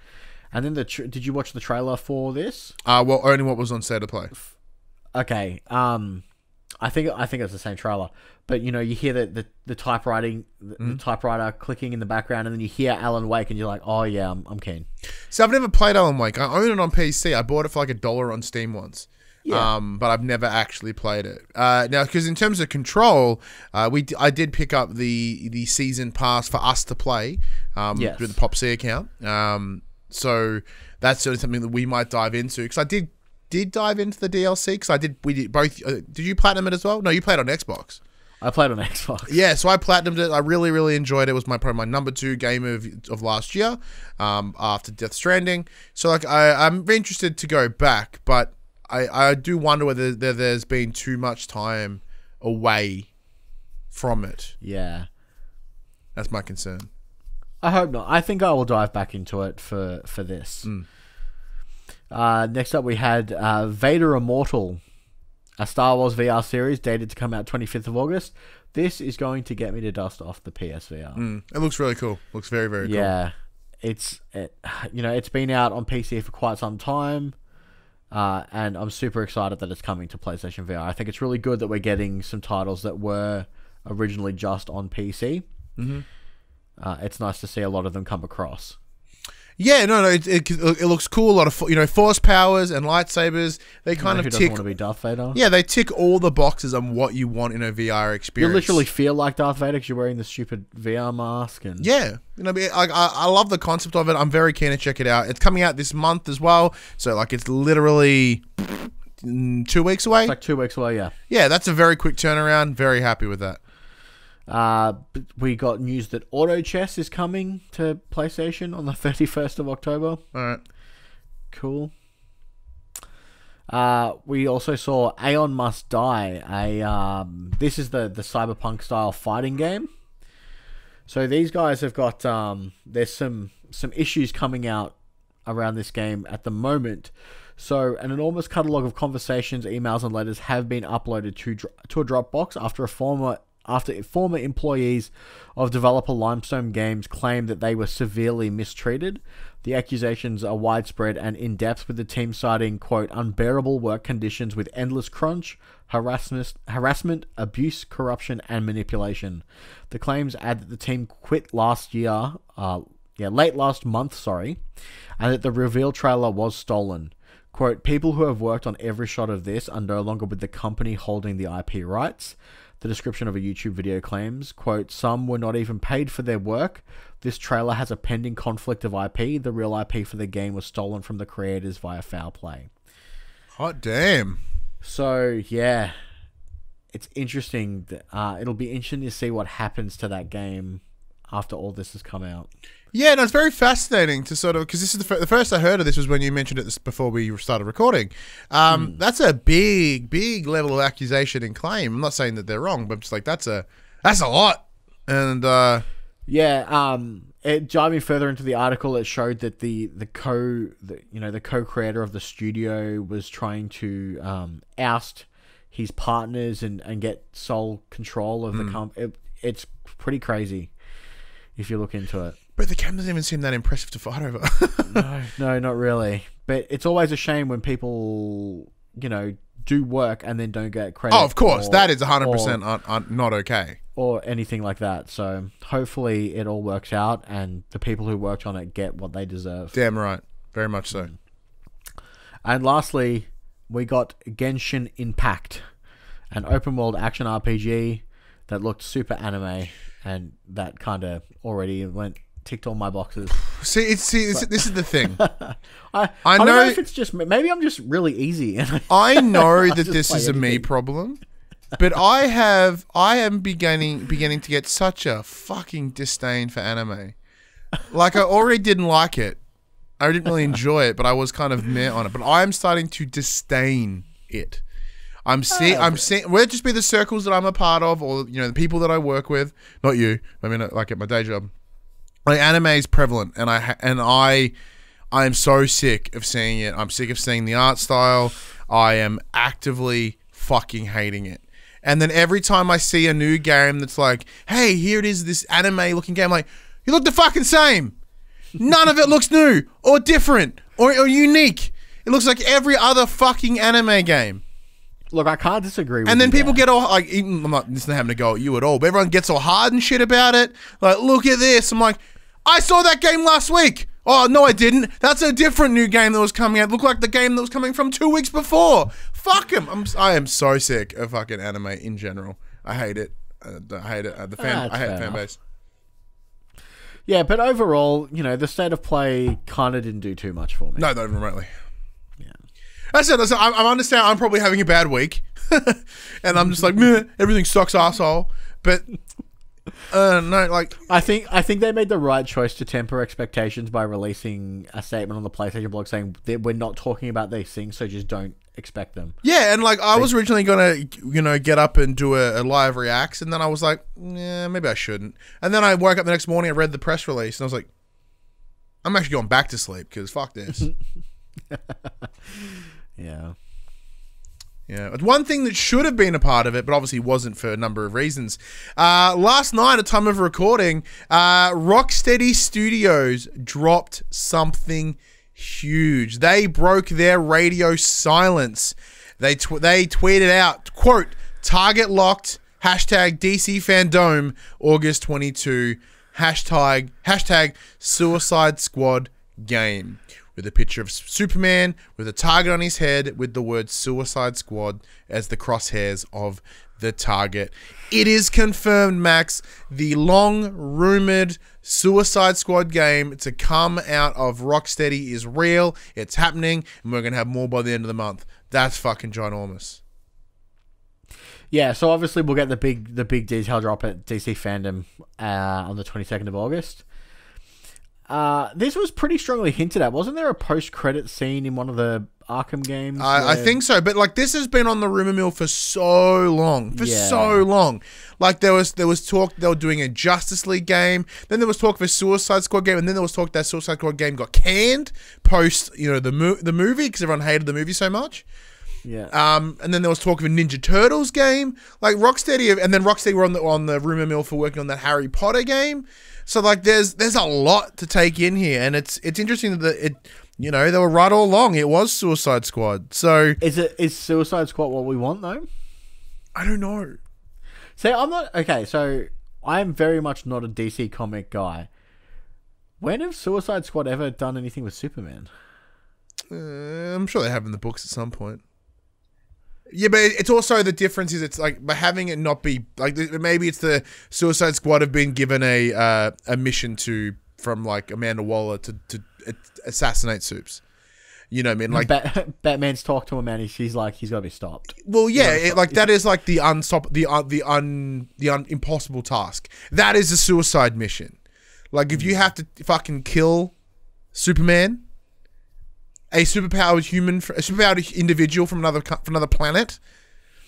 And then did you watch the trailer for this? Well, only what was on State of Play. Okay. I think it's the same trailer, but you hear the typewriting, the typewriter clicking in the background, and then you hear Alan Wake, and you're like, oh yeah, I'm keen. So I've never played Alan Wake. I own it on PC. I bought it for like $1 on Steam once. Yeah. But I've never actually played it. Now, because in terms of Control, I did pick up the season pass for us to play through the PopC account. So that's sort of something that we might dive into, because I did dive into the DLC, because we did both. Did you platinum it as well? No, you played on Xbox. I played on Xbox. Yeah, so I platinumed it. I really, really enjoyed it. It was probably my number 2 game of last year, after Death Stranding. So like I'm very interested to go back, but I do wonder whether there's been too much time away from it. Yeah, that's my concern. I hope not. I think I will dive back into it for this. Next up, we had Vader Immortal, a Star Wars VR series dated to come out 25th of August. This is going to get me to dust off the PSVR. It looks really cool. Looks very, very cool. Yeah, it's been out on PC for quite some time, and I'm super excited that it's coming to PlayStation VR. I think it's really good that we're getting some titles that were originally just on PC. It's nice to see a lot of them come across. Yeah, no, it looks cool. A lot of force powers and lightsabers. They kind of who doesn't tick. want to be Darth Vader? Yeah, they tick all the boxes on what you want in a VR experience. You literally feel like Darth Vader because you're wearing the stupid VR mask and yeah, I love the concept of it. I'm very keen to check it out. It's coming out this month as well, so like it's literally 2 weeks away. It's like 2 weeks away. Yeah. Yeah, that's a very quick turnaround. Very happy with that. We got news that Auto Chess is coming to PlayStation on the 31st of October. All right. Cool. We also saw Aeon Must Die. This is the Cyberpunk style fighting game. So these guys have got there's some issues coming out around this game at the moment. So an enormous catalogue of conversations, emails, and letters have been uploaded to a Dropbox after former employees of developer Limestone Games claimed that they were severely mistreated. The accusations are widespread and in-depth, with the team citing, quote, unbearable work conditions with endless crunch, harassment, abuse, corruption, and manipulation. The claims add that the team quit late last month, and that the reveal trailer was stolen. Quote, people who have worked on every shot of this are no longer with the company holding the IP rights. The description of a YouTube video claims, quote, some were not even paid for their work. This trailer has a pending conflict of IP. The real IP for the game was stolen from the creators via foul play. Hot damn. So, yeah, it's interesting. It'll be interesting to see what happens to that game after all this has come out. Yeah, no, it's very fascinating to sort of, because this is the first I heard of this was when you mentioned it before we started recording. That's a big level of accusation and claim. I'm not saying that they're wrong, but I'm just like, that's a lot. And diving further into the article, it showed that the co-creator of the studio was trying to oust his partners and get sole control of the company. It's pretty crazy if you look into it. But the game doesn't even seem that impressive to fight over. No, not really. But it's always a shame when people, do work and then don't get credit. Oh, of course. That is 100% not okay. Or anything like that. So hopefully it all works out and the people who worked on it get what they deserve. Damn right. Very much so. And lastly, we got Genshin Impact, an open world action RPG that looked super anime, and that kind of already ticked all my boxes. This is the thing. I don't know if it's just maybe I'm just really easy. And I know that this is a me problem, but I am beginning to get such a fucking disdain for anime. Like, I already didn't like it. I didn't really enjoy it, but I was kind of meh on it. But I am starting to disdain it. I'm seeing, whether it just be the circles that I'm a part of, or the people that I work with. Not you. I mean, like at my day job. Like, anime is prevalent, and I am so sick of seeing it. I'm sick of seeing the art style. I am actively fucking hating it. And then every time I see a new game that's like, hey, here it is, this anime-looking game, like, you look the fucking same. None of it looks new or different or unique. It looks like every other fucking anime game. Look, I can't disagree with you. And then people get all, like, I'm not having to go at you at all, but everyone gets all hard and shit about it. Like, look at this. I'm like, I saw that game last week. Oh, no, I didn't. That's a different new game that was coming out. It looked like the game that was coming from 2 weeks before. Fuck him. I am so sick of fucking anime in general. I hate it. I hate it. I hate the fan base. Yeah, but overall, the state of play kind of didn't do too much for me. No, not even remotely. Yeah. That's it. I understand I'm probably having a bad week. And I'm just like, meh, everything sucks, asshole. But no, like, I think they made the right choice to temper expectations by releasing a statement on the PlayStation blog saying that we're not talking about these things, so just don't expect them. Yeah, and like, I was originally gonna, get up and do a live reacts, and then I was like, yeah, maybe I shouldn't. And then I woke up the next morning, I read the press release, and I was like, I'm actually going back to sleep because fuck this. Yeah. Yeah, one thing that should have been a part of it, but obviously wasn't for a number of reasons. Last night, at time of recording, Rocksteady Studios dropped something huge. They broke their radio silence. They tweeted out, quote, target locked, hashtag DC Fandom, August 22, hashtag Suicide Squad game with a picture of Superman with a target on his head with the word Suicide Squad as the crosshairs of the target. It is confirmed, Max. The long-rumored Suicide Squad game to come out of Rocksteady is real. It's happening, and we're going to have more by the end of the month. That's fucking ginormous. Yeah, so obviously we'll get the big detail drop at DC Fandom on the 22nd of August. This was pretty strongly hinted at. Wasn't there a post-credit scene in one of the Arkham games? I think so, but like this has been on the rumor mill for so long. So long. Like there was talk they were doing a Justice League game, then there was talk of a Suicide Squad game, and then there was talk that Suicide Squad game got canned post, the movie because everyone hated the movie so much. Yeah. And then there was talk of a Ninja Turtles game. Like Rocksteady, and then Rocksteady were on the rumor mill for working on that Harry Potter game. So like there's a lot to take in here, and it's interesting that they were right all along. It was Suicide Squad. So is Suicide Squad what we want though? I don't know. See, I'm not okay. So I'm very much not a DC comic guy. When have Suicide Squad ever done anything with Superman? I'm sure they have in the books at some point. Yeah, but it's also the difference is it's like by having it not be like maybe it's the Suicide Squad have been given a mission from like Amanda Waller to assassinate Supes. You know what I mean? Like Batman's talked to him and he's like he's got to be stopped. Well, yeah, that is like the impossible task. That is a suicide mission. Like if you have to fucking kill Superman, a superpowered individual from another planet,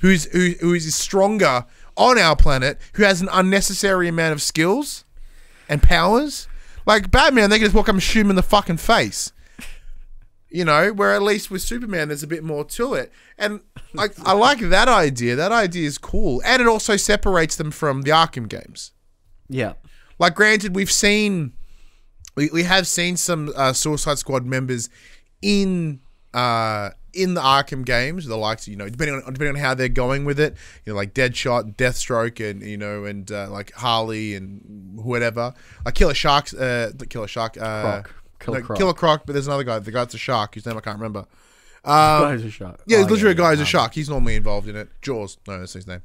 who is stronger on our planet, who has an unnecessary amount of skills and powers. Like Batman, they can just walk up and shoot him in the fucking face. Where at least with Superman, there's a bit more to it. And like I like that idea. That idea is cool, and it also separates them from the Arkham games. Yeah. Like, granted, we have seen some Suicide Squad members in the Arkham games, the likes of, depending on how they're going with it, like Deadshot, Deathstroke, and like Harley and whatever. Like Killer Croc. Killer Croc, but there's another guy. The guy that's a shark, whose name I can't remember. Guy's a shark. Yeah, there's literally a guy who's a shark. He's normally involved in it. Jaws. No, that's his name.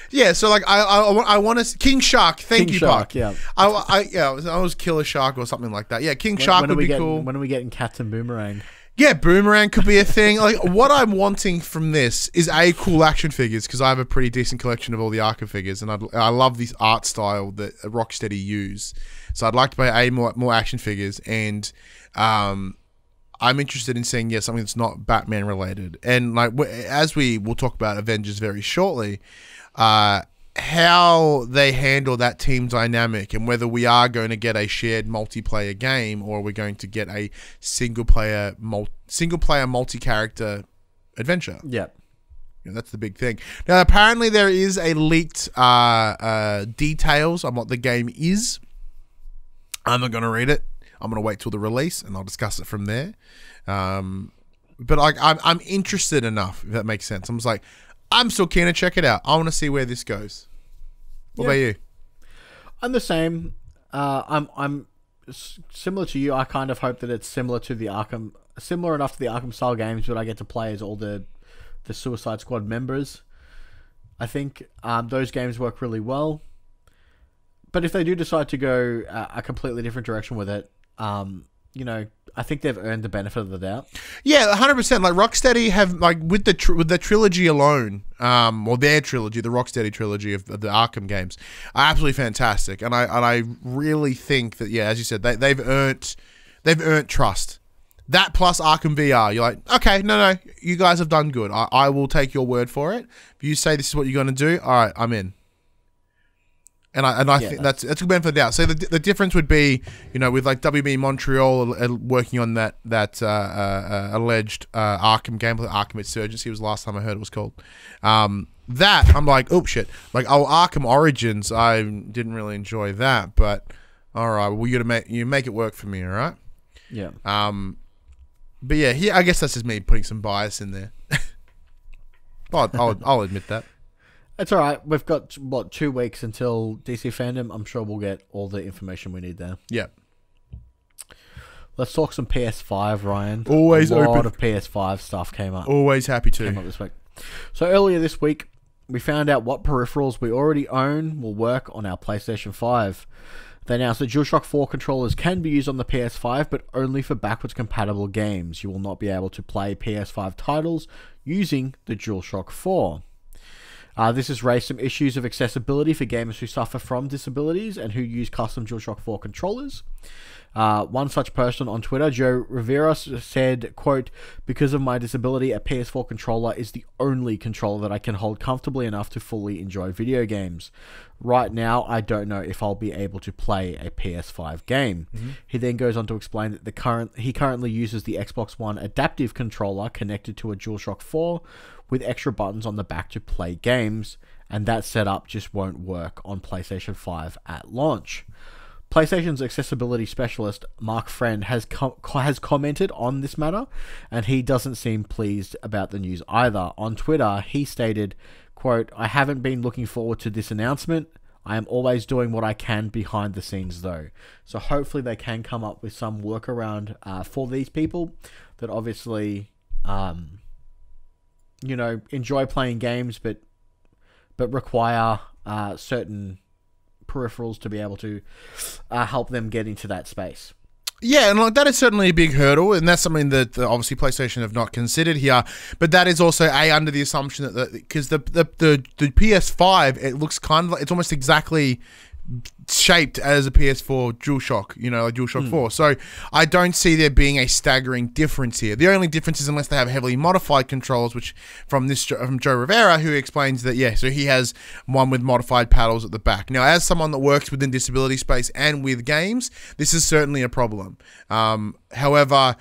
Yeah, so like I want to King Shark. Thank you, Shark. Puck. Yeah, I was Killer Shark or something like that. Yeah, King Shark would be cool. When are we getting Captain Boomerang? Yeah, Boomerang could be a thing. Like what I'm wanting from this is cool action figures, because I have a pretty decent collection of all the Arkham figures, and I love this art style that Rocksteady use. So I'd like to buy more action figures, and I'm interested in seeing something that's not Batman related, and like as we will talk about Avengers very shortly. How they handle that team dynamic, and whether we are going to get a shared multiplayer game or we're going to get a single player multi-character adventure. Yeah. That's the big thing. Now, apparently there is a leaked details on what the game is. I'm not going to read it. I'm going to wait till the release and I'll discuss it from there. But like, I'm interested enough, if that makes sense. I'm just like, I'm still keen to check it out. I want to see where this goes. What about you? I'm the same. I'm similar to you. I kind of hope that it's similar enough to the Arkham style games, but I get to play as all the Suicide Squad members. I think those games work really well. But if they do decide to go a completely different direction with it, I think they've earned the benefit of the doubt. Yeah, 100%. Like Rocksteady have, like with the trilogy alone, or their trilogy, the Rocksteady trilogy of the Arkham games, are absolutely fantastic. And I really think that, as you said, they've earned trust. That plus Arkham VR, you're like, okay, no, you guys have done good. I will take your word for it. If you say this is what you're going to do, all right, I'm in. And I think that's a good benefit of the doubt. So the difference would be, with like WB Montreal working on that alleged Arkham gameplay, Arkham Insurgency was the last time I heard it was called. That I'm like, oh shit, like Arkham Origins, I didn't really enjoy that, but all right, well you make it work for me, all right? Yeah. But yeah, I guess that's just me putting some bias in there. I'll admit that. It's all right. We've got, 2 weeks until DC Fandom. I'm sure we'll get all the information we need there. Yeah. Let's talk some PS5, Ryan. Always a lot open. of PS5 stuff came up. Always happy Came up to. this week. So earlier this week, we found out what peripherals we already own will work on our PlayStation 5. They announced that DualShock 4 controllers can be used on the PS5, but only for backwards compatible games. You will not be able to play PS5 titles using the DualShock 4. This has raised some issues of accessibility for gamers who suffer from disabilities and who use custom DualShock 4 controllers. One such person on Twitter, Joe Rivera, said, quote, "Because of my disability, a PS4 controller is the only controller that I can hold comfortably enough to fully enjoy video games. Right now, I don't know if I'll be able to play a PS5 game." Mm-hmm. He then goes on to explain that he currently uses the Xbox One adaptive controller connected to a DualShock 4 with extra buttons on the back to play games, and that setup just won't work on PlayStation 5 at launch. PlayStation's accessibility specialist, Mark Friend, has commented on this matter, and he doesn't seem pleased about the news either. On Twitter, he stated, quote, "I haven't been looking forward to this announcement. I am always doing what I can behind the scenes, though." So hopefully they can come up with some workaround for these people that obviously, enjoy playing games, but require certain peripherals to be able to help them get into that space. Yeah, and like that is certainly a big hurdle, and that's something that obviously PlayStation have not considered here. But that is also under the assumption that because the PS5, it looks kind of like it's almost exactly shaped as a PS4 DualShock, like DualShock 4. So I don't see there being a staggering difference here. The only difference is unless they have heavily modified controls, which from Joe Rivera, who explains that, so he has one with modified paddles at the back. Now, as someone that works within disability space and with games, this is certainly a problem. However,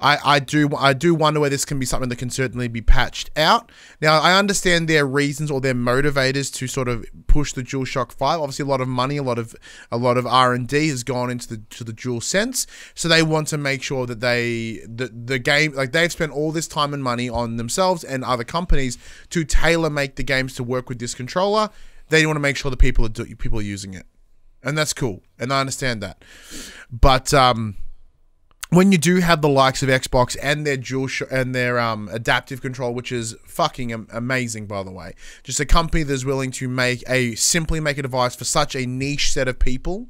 I do wonder where this can be something that can certainly be patched out. Now, I understand their reasons or their motivators to sort of push the DualShock 5. Obviously, a lot of money, a lot of R&D has gone into the DualSense, so they want to make sure that the game, like they've spent all this time and money on themselves and other companies to tailor make the games to work with this controller. They want to make sure that people are using it, and that's cool, and I understand that, but when you do have the likes of Xbox and their DualShock and their adaptive control, which is fucking amazing, by the way, just a company that's willing to simply make a device for such a niche set of people,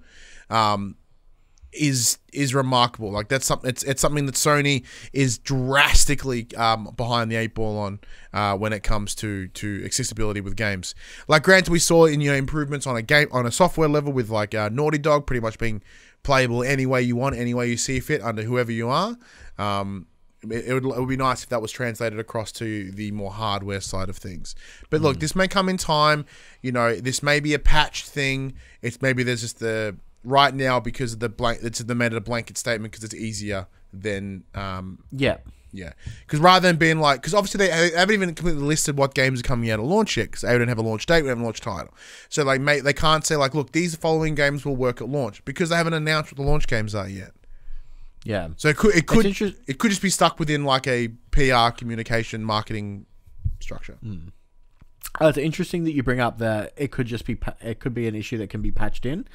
is remarkable. Like that's something. It's something that Sony is drastically behind the eight ball on when it comes to accessibility with games. Like, granted, we saw improvements on a software level with like Naughty Dog pretty much being playable any way you want, any way you see fit, under whoever you are. It would be nice if that was translated across to the more hardware side of things. But look, this may come in time. This may be a patched thing. Maybe there's just right now because of they made it a blanket statement because it's easier than Yeah, because rather than being like, because obviously they haven't even completely listed what games are coming out at launch yet, because they don't have a launch date, we haven't a launch title. So like, they can't say like, look, these following games will work at launch, because they haven't announced what the launch games are yet. Yeah. So it could just be stuck within like a PR communication marketing structure. It's interesting that you bring up that it could be an issue that can be patched in.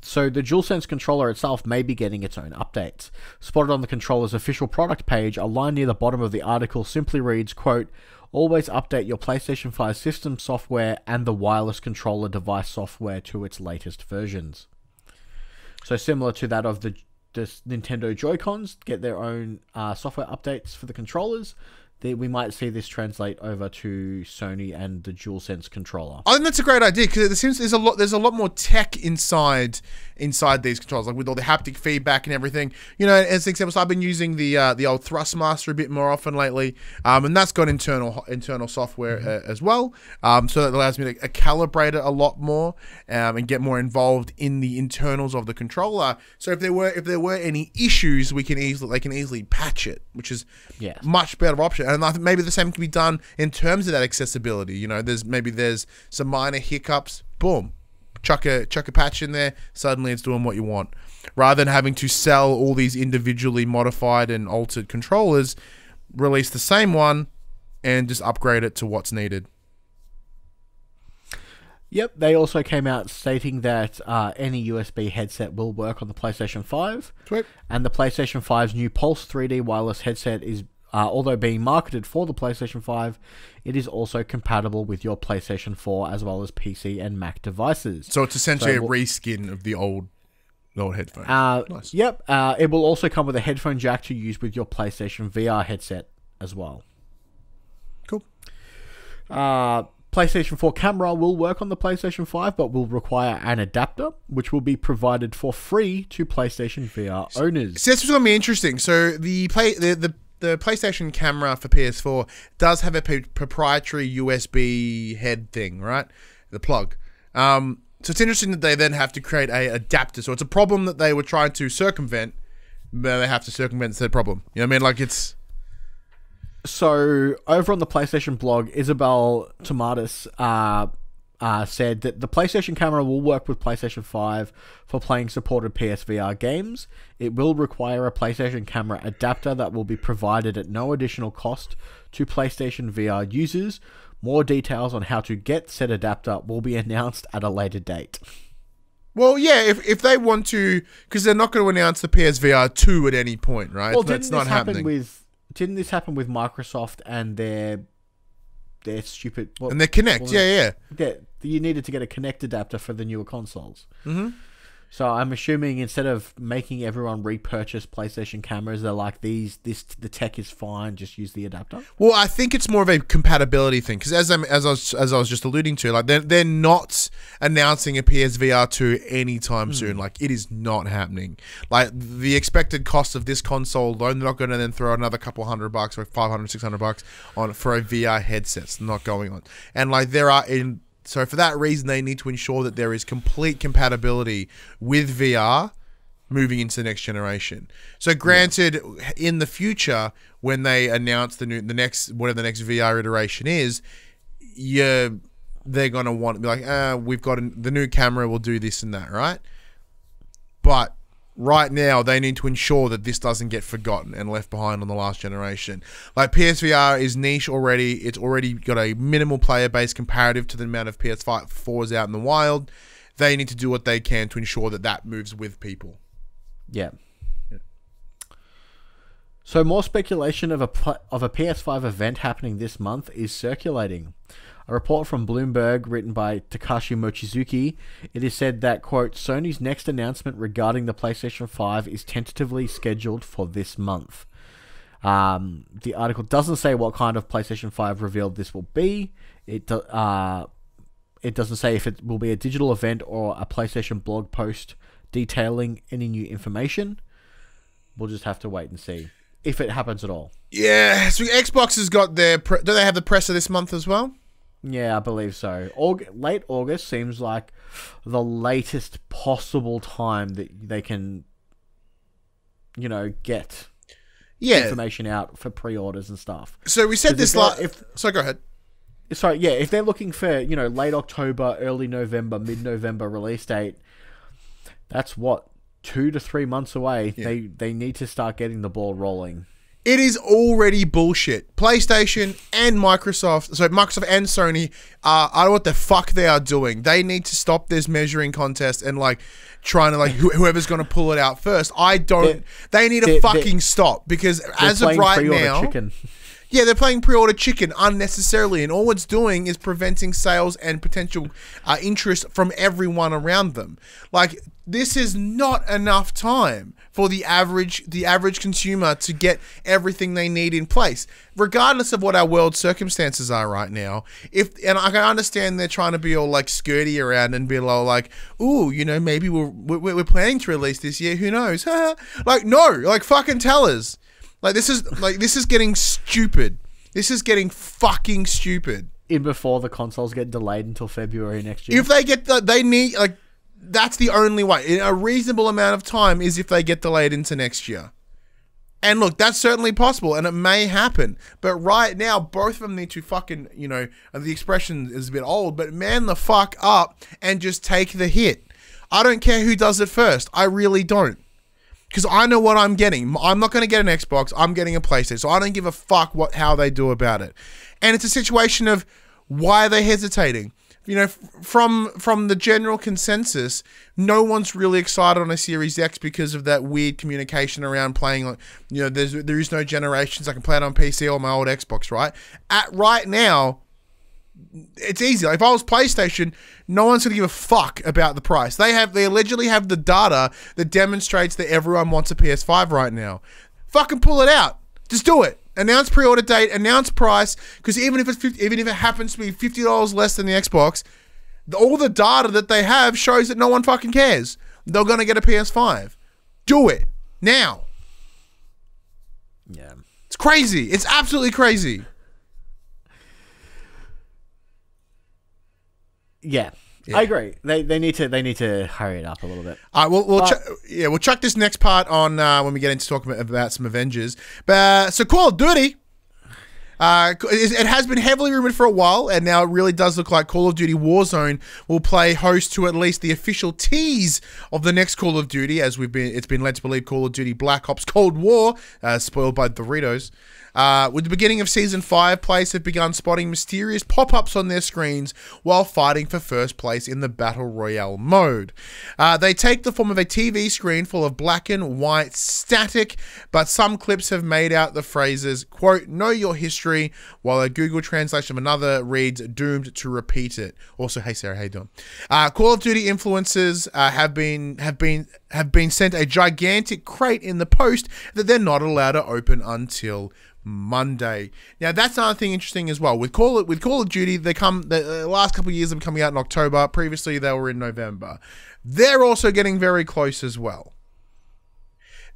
So the DualSense controller itself may be getting its own updates. Spotted on the controller's official product page, a line near the bottom of the article simply reads, quote, "Always update your PlayStation 5 system software and the wireless controller device software to its latest versions." So similar to that of the Nintendo Joy-Cons, get their own software updates for the controllers. We might see this translate over to Sony and the DualSense controller. I think that's a great idea, because it seems there's a lot more tech inside these controllers, like with all the haptic feedback and everything. As an example, so I've been using the old Thrustmaster a bit more often lately, and that's got internal software as well. So that allows me to calibrate it a lot more and get more involved in the internals of the controller. So if there were any issues, they can easily patch it, which is much better option. And I think maybe the same can be done in terms of that accessibility. There's some minor hiccups. Boom, chuck a patch in there. Suddenly, it's doing what you want. Rather than having to sell all these individually modified and altered controllers, release the same one and just upgrade it to what's needed. Yep, they also came out stating that any USB headset will work on the PlayStation 5. Sweet. And the PlayStation 5's new Pulse 3D wireless headset is, although being marketed for the PlayStation 5, it is also compatible with your PlayStation 4 as well as PC and Mac devices. So it's essentially a reskin of the old headphones. Nice. Yep. It will also come with a headphone jack to use with your PlayStation VR headset as well. Cool. PlayStation 4 camera will work on the PlayStation 5, but will require an adapter, which will be provided for free to PlayStation VR owners. So this is going to be interesting. So the PlayStation camera for PS4 does have a proprietary USB head thing, right? The plug. So it's interesting that they then have to create a adapter. So it's a problem that they were trying to circumvent, but they have to circumvent said problem. You know what I mean? Like it's... So, over on the PlayStation blog, Isabel Tomatis said that the PlayStation camera will work with PlayStation 5 for playing supported PSVR games. It will require a PlayStation camera adapter that will be provided at no additional cost to PlayStation VR users. More details on how to get said adapter will be announced at a later date. Well, yeah, if they want to, because they're not going to announce the PSVR 2 at any point, right? Well, that's not happening. Didn't this happen with Microsoft and their stupid... and their Kinect, yeah. You needed to get a Kinect adapter for the newer consoles. Mm-hmm. So I'm assuming instead of making everyone repurchase PlayStation cameras, they're like, the tech is fine, just use the adapter. Well, I think it's more of a compatibility thing, because as I was just alluding to, like they're not announcing a PSVR 2 anytime soon. Like it is not happening. Like the expected cost of this console alone, they're not going to then throw another couple $100 or $500, $600 on for a VR headset. It's not going on. And like so for that reason, they need to ensure that there is complete compatibility with VR moving into the next generation. So granted, in the future, when they announce whatever the next VR iteration is, they're going to want to be like, we've got the new camera will do this and that, right? But right now, they need to ensure that this doesn't get forgotten and left behind on the last generation. Like PSVR is niche already. It's already got a minimal player base comparative to the amount of PS4s out in the wild. They need to do what they can to ensure that that moves with people. Yeah. So more speculation of a PS5 event happening this month is circulating. A report from Bloomberg, written by Takashi Mochizuki, it is said that, quote, Sony's next announcement regarding the PlayStation 5 is tentatively scheduled for this month. The article doesn't say what kind of PlayStation 5 reveal this will be. It doesn't say if it will be a digital event or a PlayStation blog post detailing any new information. We'll just have to wait and see if it happens at all. Yeah, so Xbox has got their... do they have the presser this month as well? Yeah, I believe so. Late August seems like the latest possible time that they can, get information out for pre-orders and stuff. So we said this so go ahead. Sorry, yeah, if they're looking for, late October, early November, mid-November release date, that's what, 2 to 3 months away. Yeah. They need to start getting the ball rolling. It is already bullshit. PlayStation and Microsoft and Sony I don't know what the fuck they are doing. They need to stop this measuring contest and trying to whoever's going to pull it out first. They need to fucking stop, because as of right now, yeah, they're playing pre-order chicken unnecessarily, and all it's doing is preventing sales and potential interest from everyone around them. This is not enough time for the average consumer to get everything they need in place, regardless of what our world circumstances are right now. And I can understand they're trying to be all skirty around and be all ooh, maybe we're planning to release this year. Who knows? No, fucking tell us. This is getting stupid. This is getting fucking stupid. Before the consoles get delayed until February next year. If they get they need that's the only way. In a reasonable amount of time is if they get delayed into next year. And look, that's certainly possible, and it may happen. But right now, both of them need to fucking, the expression is a bit old, but man the fuck up and just take the hit. I don't care who does it first. I really don't. Because I know what I'm getting. I'm not going to get an Xbox. I'm getting a PlayStation. So I don't give a fuck how they do about it. And it's a situation of, why are they hesitating? you know, from the general consensus, no one's really excited on a Series X because of that weird communication around playing. Like, you know, there is no generations. I can play it on PC or my old Xbox. Right now, it's easy. Like, if I was PlayStation, no one's gonna give a fuck about the price. They allegedly have the data that demonstrates that everyone wants a PS5 right now. Fucking pull it out. Just do it. Announce pre-order date. Announce price. Because even if it happens to be $50 less than the Xbox, all the data that they have shows that no one fucking cares. They're gonna get a PS5. Do it now. Yeah, it's crazy. It's absolutely crazy. Yeah. I agree. They need to hurry it up a little bit. All right, we'll chuck this next part on when we get into talking about some Avengers. But so Call of Duty, it has been heavily rumored for a while, and now it really does look like Call of Duty Warzone will play host to at least the official tease of the next Call of Duty, as it's been led to believe Call of Duty Black Ops Cold War, spoiled by Doritos. With the beginning of Season 5, players have begun spotting mysterious pop-ups on their screens while fighting for first place in the Battle Royale mode. They take the form of a TV screen full of black and white static, but some clips have made out the phrases, quote, "know your history," while a Google translation of another reads, "doomed to repeat it." Also, hey Sarah, how you doing? Call of Duty influencers have been sent a gigantic crate in the post that they're not allowed to open until Monday. Now that's another thing interesting as well. With Call of Duty, the last couple of years have been coming out in October. Previously, they were in November. They're also getting very close as well.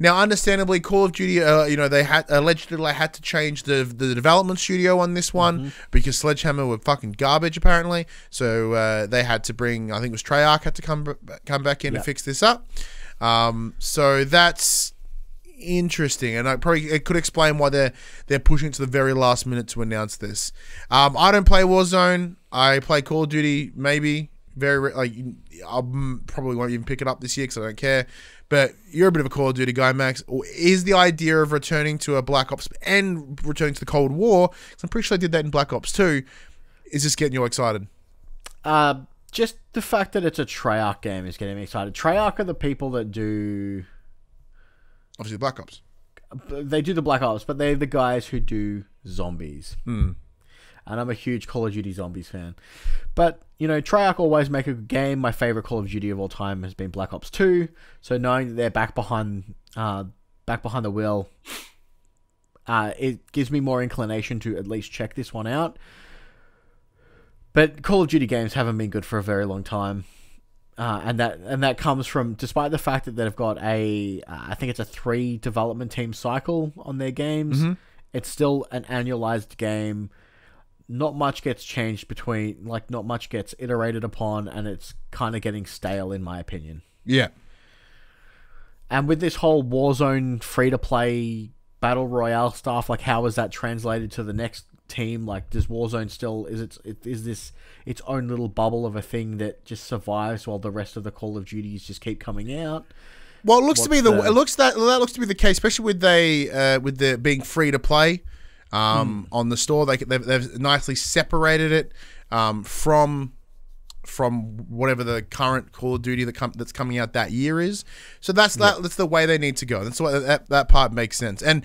Now, understandably, Call of Duty, they allegedly had to change the development studio on this one because Sledgehammer were fucking garbage apparently. So they had to bring, I think it was Treyarch had to come back in and fix this up. So that's interesting, and it could explain why they're pushing to the very last minute to announce this. I don't play Warzone. I play Call of Duty maybe I probably won't even pick it up this year because I don't care. But you're a bit of a Call of Duty guy, Max. Is the idea of returning to a Black Ops and returning to the Cold War, because I'm pretty sure I did that in Black Ops 2, is this getting you excited? Just the fact that it's a Treyarch game is getting me excited. Treyarch are the people that do... Obviously, Black Ops. They do the Black Ops, but they're the guys who do zombies. And I'm a huge Call of Duty Zombies fan. But, Treyarch always make a good game. My favorite Call of Duty of all time has been Black Ops 2. So knowing that they're back behind the wheel, it gives me more inclination to at least check this one out. But Call of Duty games haven't been good for a very long time. And that comes from, despite the fact that they've got I think it's a 3 development team cycle on their games, it's still an annualized game. Not much gets changed not much gets iterated upon, and it's kind of getting stale in my opinion. Yeah. And with this whole Warzone free-to-play Battle Royale stuff, how is that translated to the next team? Does Warzone still is this its own little bubble of a thing that just survives while the rest of the Call of Duties just keep coming out? Well, it looks to be that looks to be the case, especially with the being free to play on the store. They've nicely separated it from whatever the current Call of Duty that's coming out that year is. So that's the way they need to go. That's why that part makes sense. And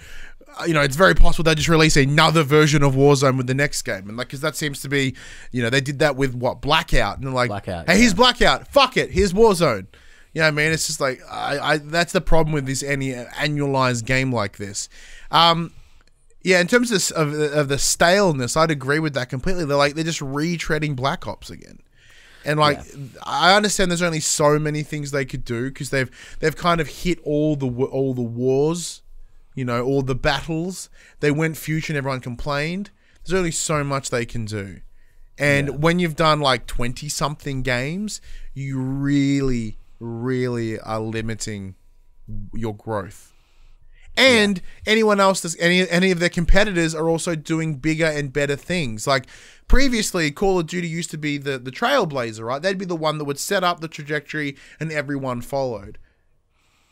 it's very possible they just release another version of Warzone with the next game, and because that seems to be, they did that with Blackout, and they're like, Blackout, hey, here's Blackout, fuck it, here's Warzone. You know what I mean? It's just that's the problem with this any annualized game like this. In terms of the staleness, I'd agree with that completely. They're just retreading Black Ops again. And I understand there's only so many things they could do because they've kind of hit all the wars, all the battles. They went future and everyone complained. There's only so much they can do. And when you've done 20 something games, you really, really are limiting your growth. And anyone else, any of their competitors are also doing bigger and better things. Previously, Call of Duty used to be the trailblazer, right? They'd be the one that would set up the trajectory and everyone followed.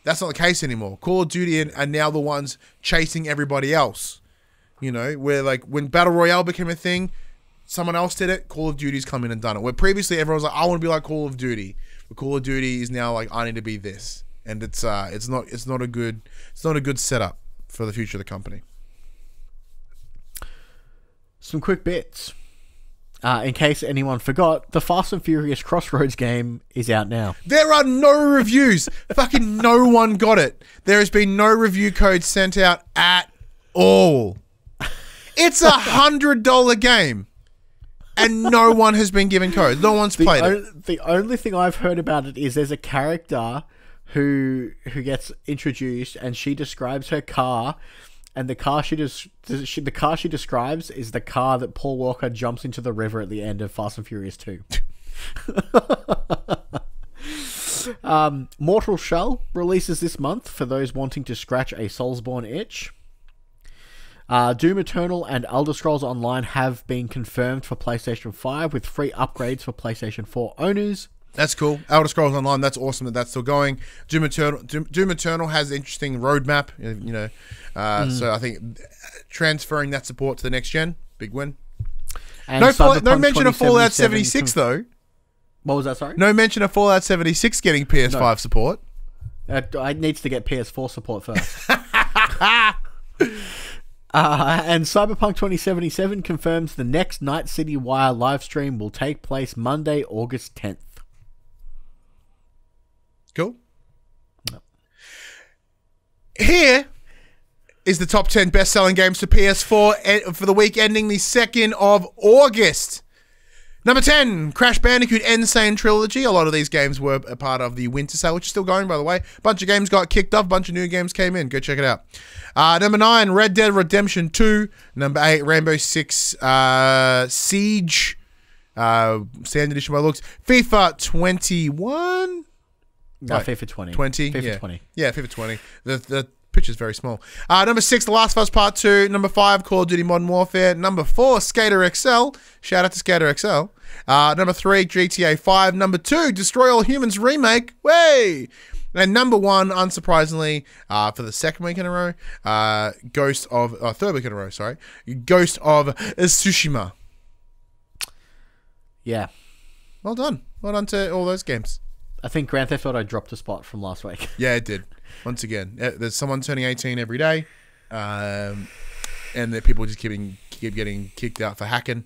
That's not the case anymore. Call of Duty are now the ones chasing everybody else. Where when Battle Royale became a thing, someone else did it. Call of Duty's come in and done it. Where previously everyone was like, I want to be like Call of Duty. But Call of Duty is now like, I need to be this, and it's not a good setup for the future of the company. Some quick bits. In case anyone forgot, the Fast and Furious Crossroads game is out now. There are no reviews. Fucking no one got it. There has been no review code sent out at all. It's $100 game. And no one has been given codes. No one's played it. The only thing I've heard about it is there's a character who gets introduced, and she describes her car, and the car she describes is the car that Paul Walker jumps into the river at the end of Fast and Furious 2. Mortal Shell releases this month for those wanting to scratch a Soulsborne itch. Doom Eternal and Elder Scrolls Online have been confirmed for PlayStation 5 with free upgrades for PlayStation 4 owners. That's cool. Elder Scrolls Online, that's awesome that that's still going. Doom Eternal has an interesting roadmap, you know. So I think transferring that support to the next gen, big win. And no mention of Fallout 76 though. What was that, sorry? No mention of Fallout 76 getting PS5 support. I needs to get PS4 support first. And Cyberpunk 2077 confirms the next Night City Wire livestream will take place Monday, August 10th. Cool. No. Here is the top 10 best-selling games for PS4 for the week ending the 2nd of August. Number 10, Crash Bandicoot Insane Trilogy. A lot of these games were a part of the winter sale, which is still going, by the way. A bunch of games got kicked off. A bunch of new games came in. Go check it out. Number 9, Red Dead Redemption 2. Number 8, Rainbow Six Siege. Standard edition by looks. FIFA 21? No, FIFA 20. 20? FIFA yeah. 20. Yeah, FIFA 20. The picture's very small. Number 6, The Last of Us Part 2. Number 5, Call of Duty Modern Warfare. Number 4, Skater XL. Shout out to Skater XL. Number 3, GTA 5. Number 2, Destroy All Humans Remake. Way! And number 1, unsurprisingly, for the second week in a row, third week in a row, sorry, Ghost of Tsushima. Yeah. Well done. Well done to all those games. I think Grand Theft Auto dropped a spot from last week. Yeah, it did. Once again, there's someone turning 18 every day, and that people just keep getting kicked out for hacking,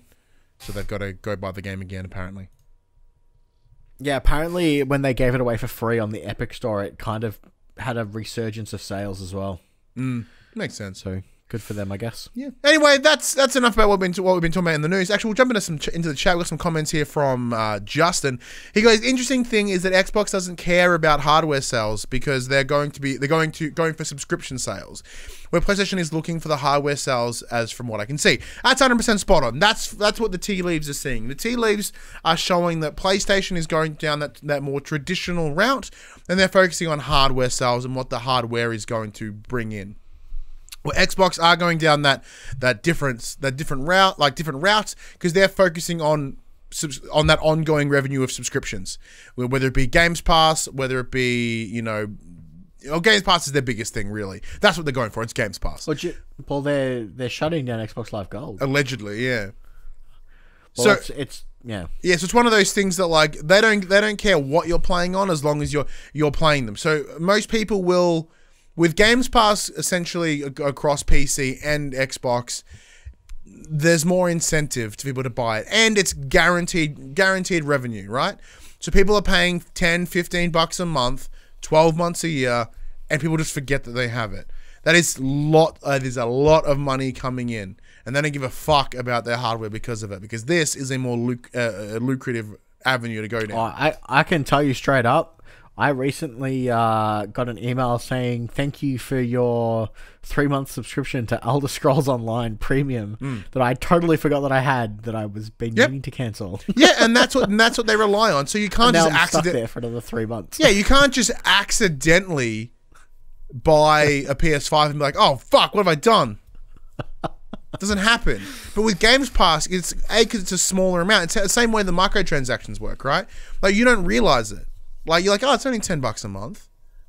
so they've got to go buy the game again, apparently. Yeah, apparently when they gave it away for free on the Epic Store, it kind of had a resurgence of sales as well. Makes sense. So good for them, I guess. Yeah. Anyway, that's enough about what we've been talking about in the news. Actually, we'll jump into the chat with some comments here from Justin. He goes, interesting thing is that Xbox doesn't care about hardware sales because they're going for subscription sales, where PlayStation is looking for the hardware sales, as from what I can see. That's 100% spot on. That's what the tea leaves are seeing. The tea leaves are showing that PlayStation is going down that more traditional route, and they're focusing on hardware sales and what the hardware is going to bring in. Well, Xbox are going down that different route because they're focusing on that ongoing revenue of subscriptions, whether it be Games Pass, whether it be Games Pass is their biggest thing, really. That's what they're going for. It's Games Pass. Well, they're shutting down Xbox Live Gold. Allegedly, yeah. Well, so it's yeah. Yeah, so it's one of those things that like they don't care what you're playing on as long as you're playing them. So most people will. With Games Pass essentially across PC and Xbox, there's more incentive to people to buy it. And it's guaranteed revenue, right? So people are paying $10, $15 a month, 12 months a year, and people just forget that they have it. There's a lot of money coming in. And they don't give a fuck about their hardware because of it. Because this is a more lucrative avenue to go down. I can tell you straight up, I recently got an email saying thank you for your 3-month subscription to Elder Scrolls Online Premium that I totally forgot that I had, that I was meaning to cancel. Yeah, and that's what they rely on. So you can't just stuck there for another 3 months. Yeah, you can't just accidentally buy a PS5 and be like, oh fuck, what have I done? It doesn't happen. But with Games Pass, because it's a smaller amount. It's the same way the microtransactions work, right? Like you don't realize it. Like, you're like, oh, it's only $10 a month.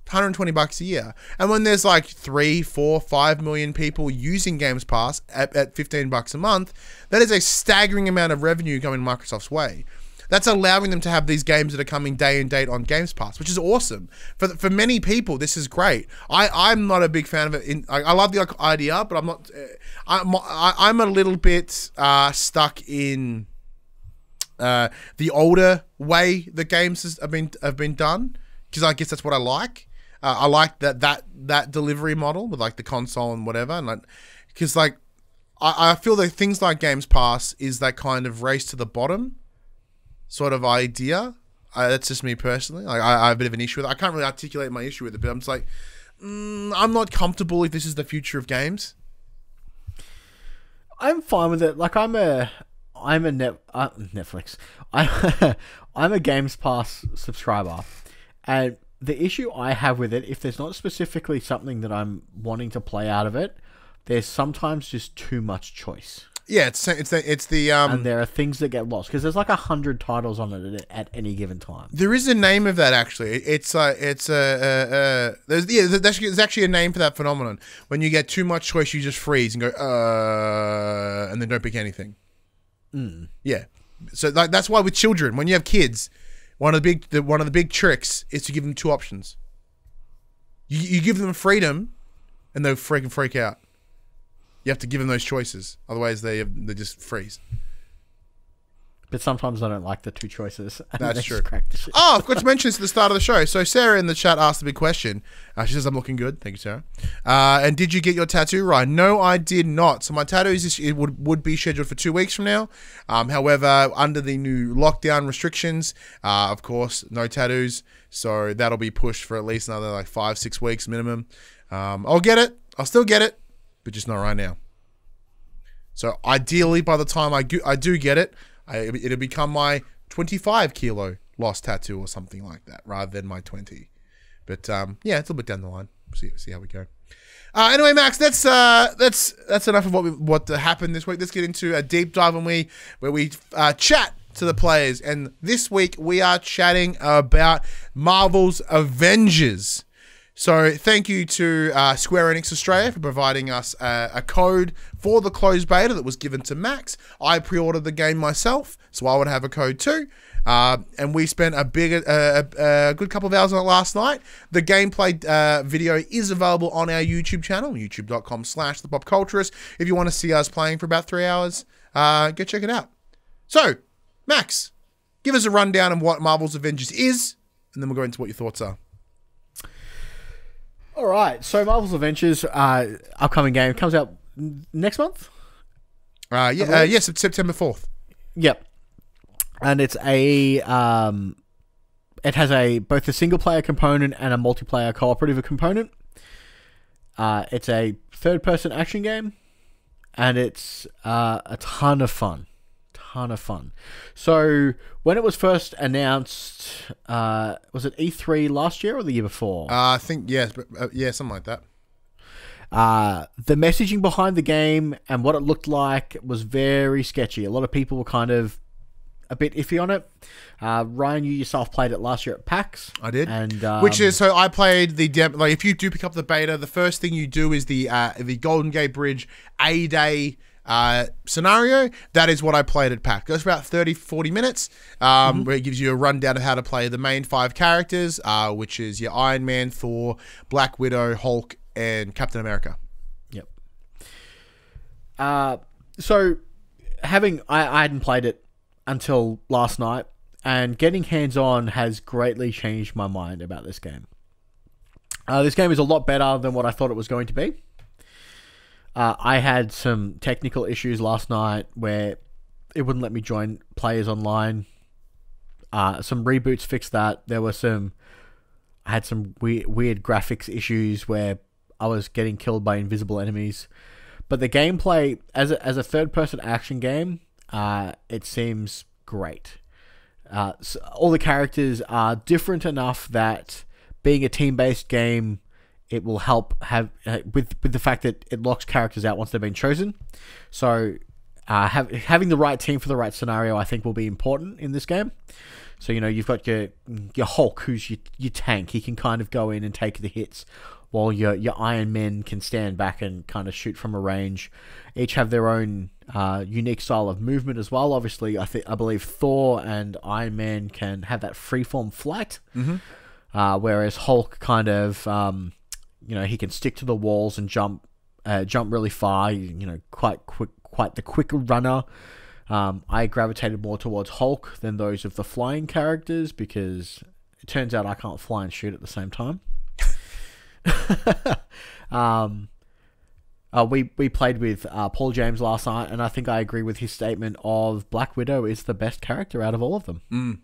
$120 a year. And when there's like 3, 4, 5 million people using Games Pass at $15 a month, that is a staggering amount of revenue going Microsoft's way. That's allowing them to have these games that are coming day and date on Games Pass, which is awesome. For many people, this is great. I'm not a big fan of it. I love the idea, but I'm not. I'm a little bit stuck in the older way the games have been done, because I guess that's what I like. I like that delivery model with like the console and whatever, and because I feel that things like Games Pass is that kind of race to the bottom sort of idea. That's just me personally. I have a bit of an issue with it. I can't really articulate my issue with it, but I'm just like, I'm not comfortable if this is the future of games. I'm fine with it. Like I'm a Netflix. I'm a Games Pass subscriber, and the issue I have with it, if there's not specifically something that I'm wanting to play out of it, there's sometimes just too much choice. Yeah, it's the and there are things that get lost because there's like 100 titles on it at any given time. There is a name of that actually. There's actually a name for that phenomenon. When you get too much choice, you just freeze and go and then don't pick anything. Yeah, so that's why with children, when you have kids, one of the big tricks is to give them 2 options. You give them freedom, and they'll freaking freak out. You have to give them those choices, otherwise they just freeze. But sometimes I don't like the 2 choices. That's true. Oh, I forgot to mention this at the start of the show. So Sarah in the chat asked the big question. She says, I'm looking good. Thank you, Sarah. And did you get your tattoo, Ryan? No, I did not. So my tattoo would be scheduled for 2 weeks from now. However, under the new lockdown restrictions, of course, no tattoos. So that'll be pushed for at least another like 5-6 weeks minimum. I'll get it. I'll still get it, but just not right now. So ideally, by the time I do get it, it'll become my 25 kilo lost tattoo or something like that, rather than my 20. But yeah, it's a little bit down the line. See how we go. Anyway, Max, that's enough of what happened this week. Let's get into a deep dive where we chat to the players. And this week we are chatting about Marvel's Avengers. So thank you to Square Enix Australia for providing us a code for the closed beta that was given to Max. I pre-ordered the game myself, so I would have a code too. And we spent a good couple of hours on it last night. The gameplay video is available on our YouTube channel, youtube.com/thepopculturist. If you want to see us playing for about 3 hours, go check it out. So, Max, give us a rundown of what Marvel's Avengers is, and then we'll go into what your thoughts are. All right, so Marvel's Avengers, upcoming game, comes out next month? Yes, it's September 4th. Yep. And it's it has both a single player component and a multiplayer cooperative component. It's a third-person action game, and it's a ton of fun. So when it was first announced, was it E3 last year or the year before? I think yes, but something like that. The messaging behind the game and what it looked like was very sketchy. A lot of people were kind of a bit iffy on it. Ryan, you yourself played it last year at PAX. I did, and so I played the demo. Like, if you do pick up the beta, the first thing you do is the Golden Gate Bridge A-Day scenario. That is what I played at PAX. It goes for about 30-40 minutes, where it gives you a rundown of how to play the main 5 characters, which is your Iron Man, Thor, Black Widow, Hulk, and Captain America. Yep. So I hadn't played it until last night, and getting hands-on has greatly changed my mind about this game. This game is a lot better than what I thought it was going to be. I had some technical issues last night where it wouldn't let me join players online. Some reboots fixed that. I had some weird graphics issues where I was getting killed by invisible enemies. But the gameplay, as a third-person action game, it seems great. So all the characters are different enough that being a team-based game, it will help have with the fact that it locks characters out once they've been chosen. So having the right team for the right scenario, I think, will be important in this game. So, you know, you've got your Hulk, who's your tank. He can kind of go in and take the hits, while your Iron Men can stand back and kind of shoot from a range. Each have their own unique style of movement as well. Obviously, I believe Thor and Iron Man can have that freeform flight, whereas Hulk kind of, you know, he can stick to the walls and jump really far. You know, quite the quick runner. I gravitated more towards Hulk than those of the flying characters, because it turns out I can't fly and shoot at the same time. We played with Paul James last night, and I think I agree with his statement of Black Widow is the best character out of all of them.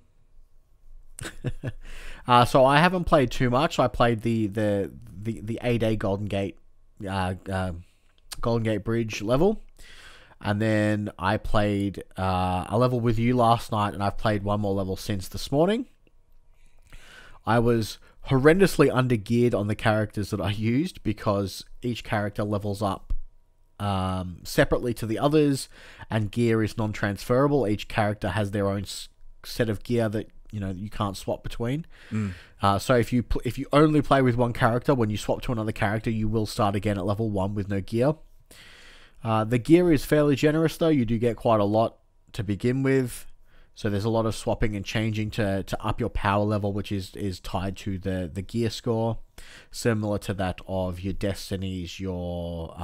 So I haven't played too much. I played the 8A Golden Gate Bridge level. And then I played a level with you last night, and I've played one more level since this morning. I was horrendously undergeared on the characters that I used, because each character levels up separately to the others, and gear is non-transferable. Each character has their own set of gear that, you know, you can't swap between. So if you only play with one character, when you swap to another character, you will start again at level 1 with no gear. The gear is fairly generous, though. You do get quite a lot to begin with. So there's a lot of swapping and changing to up your power level, which is tied to the gear score. Similar to that of your Destinies, your...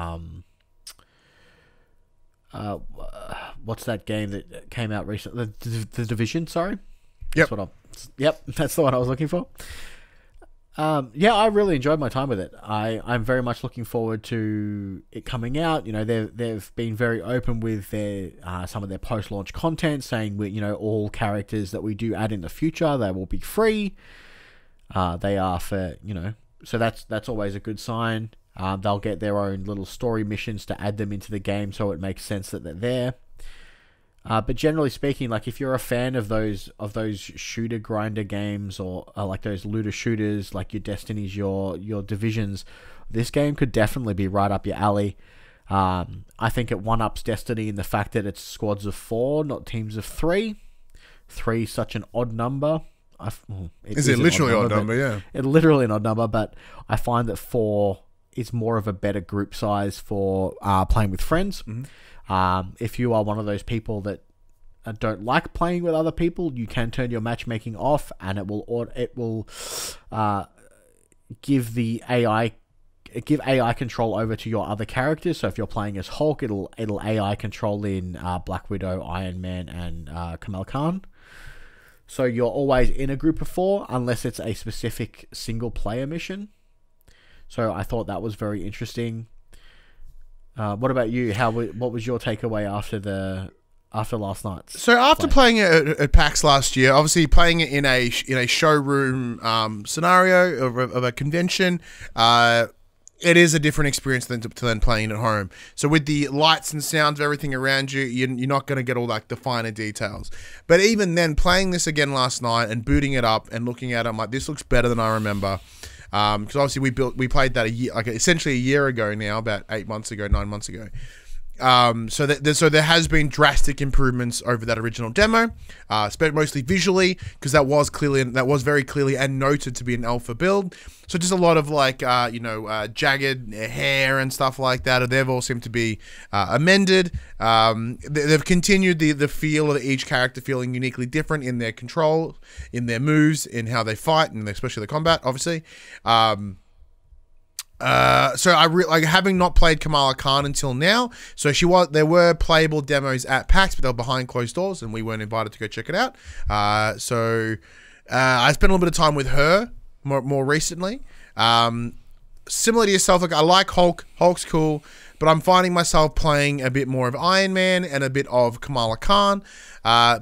what's that game that came out recently? The Division, sorry? Yep. That's the one I was looking for. Yeah, I really enjoyed my time with it. I'm very much looking forward to it coming out. You know, they've been very open with their some of their post-launch content, saying you know, all characters that we do add in the future, they will be free. They are for, you know, so that's always a good sign. They'll get their own little story missions to add them into the game, so it makes sense that they're there. But generally speaking, like, if you're a fan of those shooter grinder games, or like those looter shooters, like your Destinies, your Divisions, this game could definitely be right up your alley. I think it one-ups Destiny in the fact that it's squads of 4, not teams of 3. 3 is such an odd number. Is it literally an odd number? Yeah. It's literally an odd number, but I find that 4 is more of a better group size for playing with friends. If you are one of those people that don't like playing with other people, you can turn your matchmaking off, and it will give AI control over to your other characters. So if you're playing as Hulk, it'll AI control in Black Widow, Iron Man, and Kamala Khan. So you're always in a group of 4, unless it's a specific single player mission. So I thought that was very interesting. What about you? What was your takeaway after last night's? So after playing it at PAX last year, obviously playing it in a showroom scenario of a convention, it is a different experience than playing at home. So with the lights and sounds of everything around you, you're not going to get all like the finer details. But even then, playing this again last night and booting it up and looking at it, I'm like, this looks better than I remember. Because obviously we played that essentially a year ago now, about 9 months ago. So there has been drastic improvements over that original demo, mostly visually, because that was very clearly and noted to be an alpha build. So just a lot of like jagged hair and stuff like that. They've all seemed to be amended. They've continued the feel of each character feeling uniquely different in their control, in their moves, in how they fight, and especially the combat, obviously. So having not played Kamala Khan until now, so there were playable demos at PAX, but they were behind closed doors and we weren't invited to go check it out. So I spent a little bit of time with her more recently. Similar to yourself, like, I like Hulk. Hulk's cool, but I'm finding myself playing a bit more of Iron Man and a bit of Kamala Khan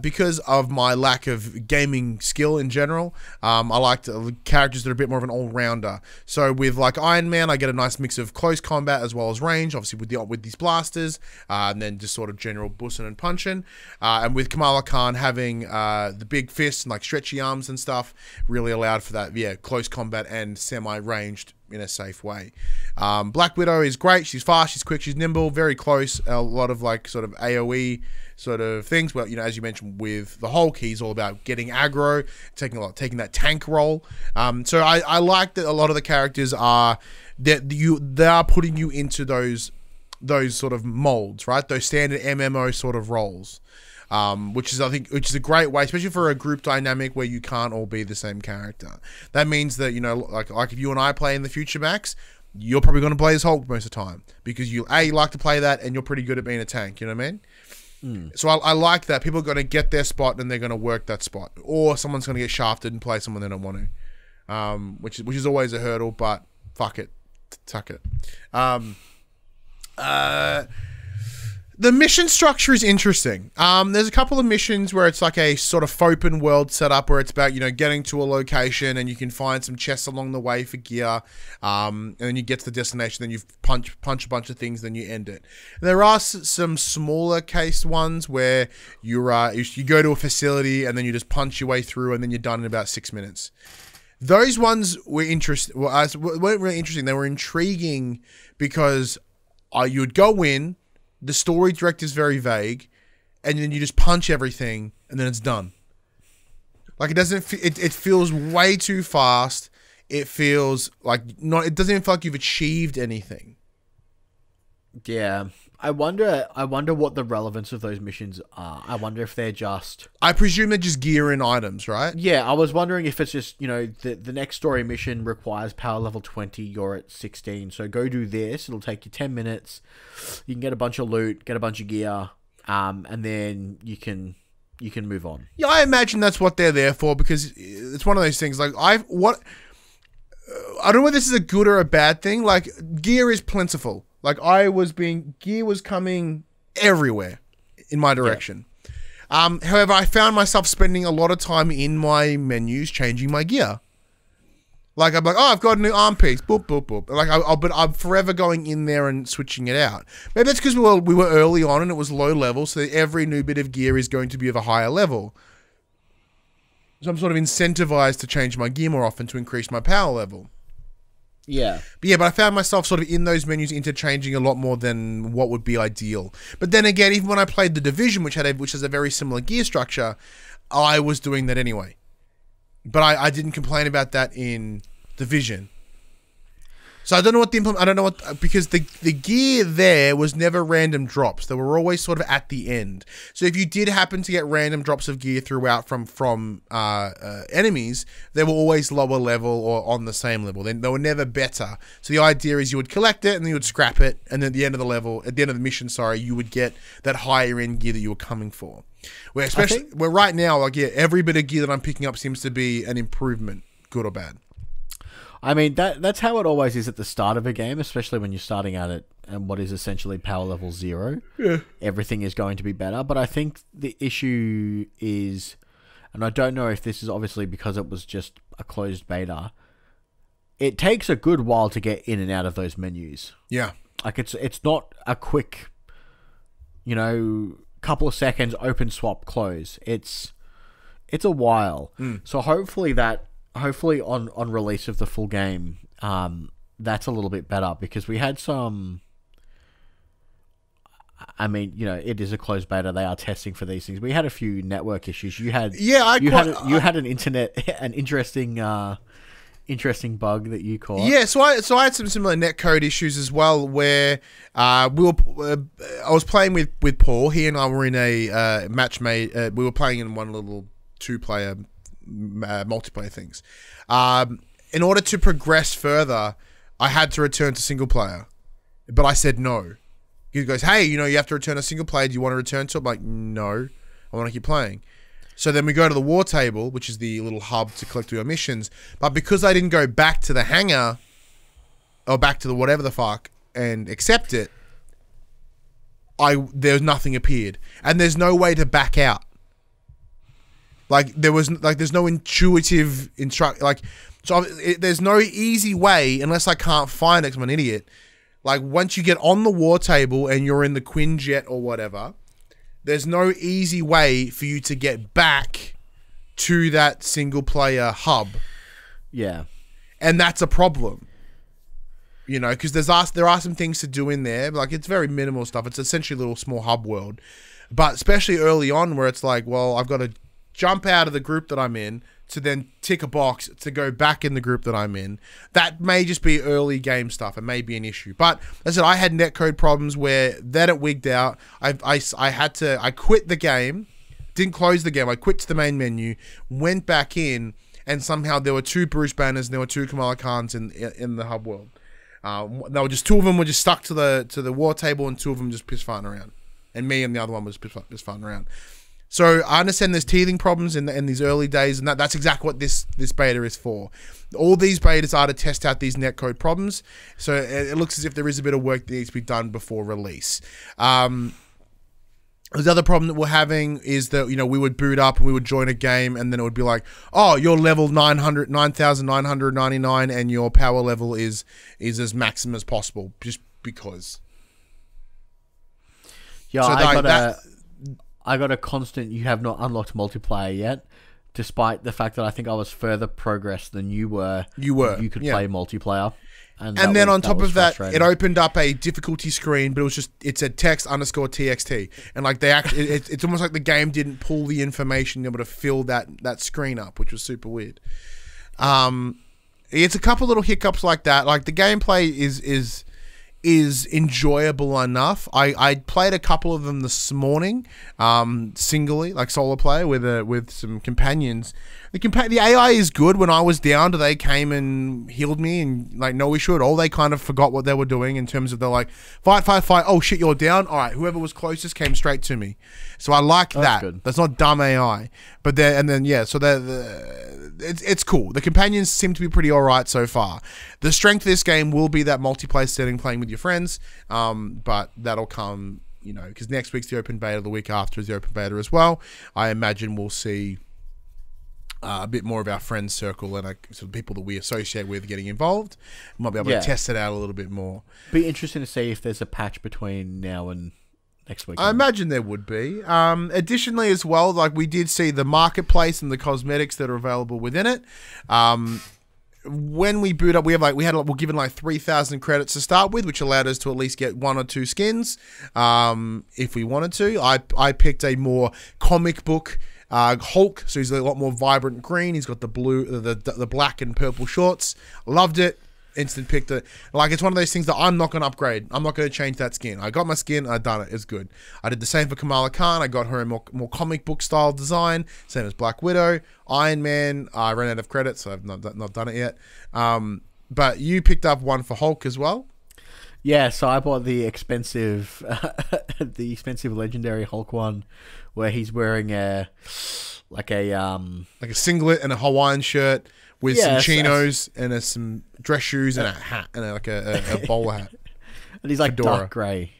because of my lack of gaming skill in general. I like characters that are a bit more of an all-rounder. So with like Iron Man, I get a nice mix of close combat as well as range, obviously with these blasters, and then just sort of general bussing and punching. And with Kamala Khan having the big fists and like stretchy arms and stuff, really allowed for that, close combat and semi-ranged in a safe way. Black Widow is great. She's fast, she's quick, she's nimble, very close. A lot of like sort of AoE sort of things. Well, you know, as you mentioned with the Hulk, he's all about getting aggro, taking that tank role. So I like that a lot of the characters are they are putting you into those sort of molds, right? Those standard MMO sort of roles. Which is a great way, especially for a group dynamic where you can't all be the same character. That means that, you know, like if you and I play in the future, Max, you're probably going to play as Hulk most of the time because you like to play that and you're pretty good at being a tank. You know what I mean? So I like that people are going to get their spot and they're going to work that spot, or someone's going to get shafted and play someone they don't want to, which is always a hurdle. But fuck it, tuck it. The mission structure is interesting. There's a couple of missions where it's like a sort of open world setup where it's about, you know, getting to a location and you can find some chests along the way for gear. And then you get to the destination, then you punch a bunch of things, then you end it. There are some smaller case ones where you go to a facility and then you just punch your way through and then you're done in about 6 minutes. Those ones were weren't really interesting. They were intriguing because you would go in, the story director's very vague, and then you just punch everything, and then it's done. Like, it doesn't. It feels way too fast. It feels like It doesn't even feel like you've achieved anything. Yeah, I wonder what the relevance of those missions are. I wonder if they're just. I presume they're just gear and items, right? Yeah, I was wondering if it's just, you know, the next story mission requires power level 20. You're at 16, so go do this. It'll take you 10 minutes. You can get a bunch of loot, get a bunch of gear, and then you can move on. Yeah, I imagine that's what they're there for, because it's one of those things. Like I don't know whether this is a good or a bad thing. Like, gear is plentiful. Like, gear was coming everywhere in my direction. Yeah. However, I found myself spending a lot of time in my menus changing my gear. Like, I'm like, oh, I've got a new arm piece. Boop, boop, boop. Like, but I'm forever going in there and switching it out. Maybe that's because we were early on and it was low level, so every new bit of gear is going to be of a higher level. So I'm sort of incentivized to change my gear more often to increase my power level. Yeah. But I found myself sort of in those menus interchanging a lot more than what would be ideal. But then again, even when I played The Division, which has a very similar gear structure, I was doing that anyway. But I didn't complain about that in Division. So I don't know because the gear there was never random drops. They were always sort of at the end. So if you did happen to get random drops of gear throughout from enemies, they were always lower level or on the same level. They were never better. So the idea is you would collect it and then you would scrap it, and then at the end of the mission, you would get that higher end gear that you were coming for. Where right now, like, yeah, every bit of gear that I'm picking up seems to be an improvement, good or bad. I mean, that's how it always is at the start of a game, especially when you're starting out at what is essentially power level 0. Yeah. Everything is going to be better. But I think the issue is, and I don't know if this is obviously because it was just a closed beta, it takes a good while to get in and out of those menus. Yeah. Like, it's not a quick, you know, couple of seconds, open, swap, close. It's a while. So hopefully on release of the full game, that's a little bit better, because we had some. I mean, you know, it is a closed beta. They are testing for these things. We had a few network issues. You had an interesting bug that you caught. Yeah, so I had some similar netcode issues as well, where I was playing with Paul. He and I were in a match made. We were playing in one little 2-player multiplayer things. In order to progress further, I had to return to single player, but I said no. He goes, "Hey, you know, you have to return a single player. Do you want to return to it?" I'm like, "No, I want to keep playing." So then we go to the war table, which is the little hub to collect all your missions. But because I didn't go back to the hangar, or back to the whatever the fuck, and accept it, there's nothing appeared, and there's no way to back out. There's no intuitive there's no easy way, unless I can't find it 'cause I'm an idiot. Like, once you get on the war table and you're in the Quinjet or whatever, there's no easy way for you to get back to that single player hub. Yeah. And that's a problem. You know, because there are some things to do in there. Like, it's very minimal stuff. It's essentially a little small hub world. But especially early on where it's like, well, I've got to jump out of the group that I'm in to then tick a box to go back in the group that I'm in. That may just be early game stuff. It may be an issue. But as I said, I had netcode problems where then it wigged out. I quit the game, didn't close the game. I quit to the main menu, went back in, and somehow there were 2 Bruce Banners and there were 2 Kamala Khans in the hub world. They were just 2 of them were just stuck to the war table, and 2 of them just piss farting around, and me and the other one was piss farting around. So I understand there's teething problems in these early days, and that's exactly what this beta is for. All these betas are to test out these netcode problems. So it looks as if there is a bit of work that needs to be done before release. The other problem that we're having is that, you know, we would boot up and we would join a game, and then it would be like, oh, you're level 9,999 and your power level is as maximum as possible, just because. Yeah, so I got a constant, you have not unlocked multiplayer yet, despite the fact that I think I was further progressed than you were. You could play multiplayer. And then on top of that, it opened up a difficulty screen, but it said text_txt. And like it's almost like the game didn't pull the information able to fill that screen up, which was super weird. It's a couple little hiccups like that. Like the gameplay is enjoyable enough. I played a couple of them this morning, singly, like solo player with some companions. The AI is good. When I was down, they came and healed me, and like no issue at all. They kind of forgot what they were doing in terms of they're like, fight. Oh shit, you're down. All right, whoever was closest came straight to me. So I like that. Good. That's not dumb AI. But it's cool. The companions seem to be pretty alright so far. The strength of this game will be that multiplayer setting, playing with your friends. But that'll come, you know, because next week's the open beta, the week after is the open beta as well. I imagine we'll see a bit more of our friends circle and sort of people that we associate with getting involved. We might be able to test it out a little bit more. Be interesting to see if there's a patch between now and next week. I imagine there would be. Additionally, as well, like we did see the marketplace and the cosmetics that are available within it. When we boot up, we're given like 3,000 credits to start with, which allowed us to at least get 1 or 2 skins, if we wanted to. I picked a more comic book Hulk, so he's a lot more vibrant green. He's got the blue, the black and purple shorts. Loved it. Instant picked it. Like, it's one of those things that I'm not going to upgrade. I'm not going to change that skin. I got my skin. I done it. It's good. I did the same for Kamala Khan. I got her a more comic book style design. Same as Black Widow. Iron Man. I ran out of credits, so I've not done it yet. But you picked up one for Hulk as well. Yeah, so I bought the expensive legendary Hulk one, where he's wearing a singlet and a Hawaiian shirt with some chinos and some dress shoes and a hat and a bowler hat. And he's like dark grey.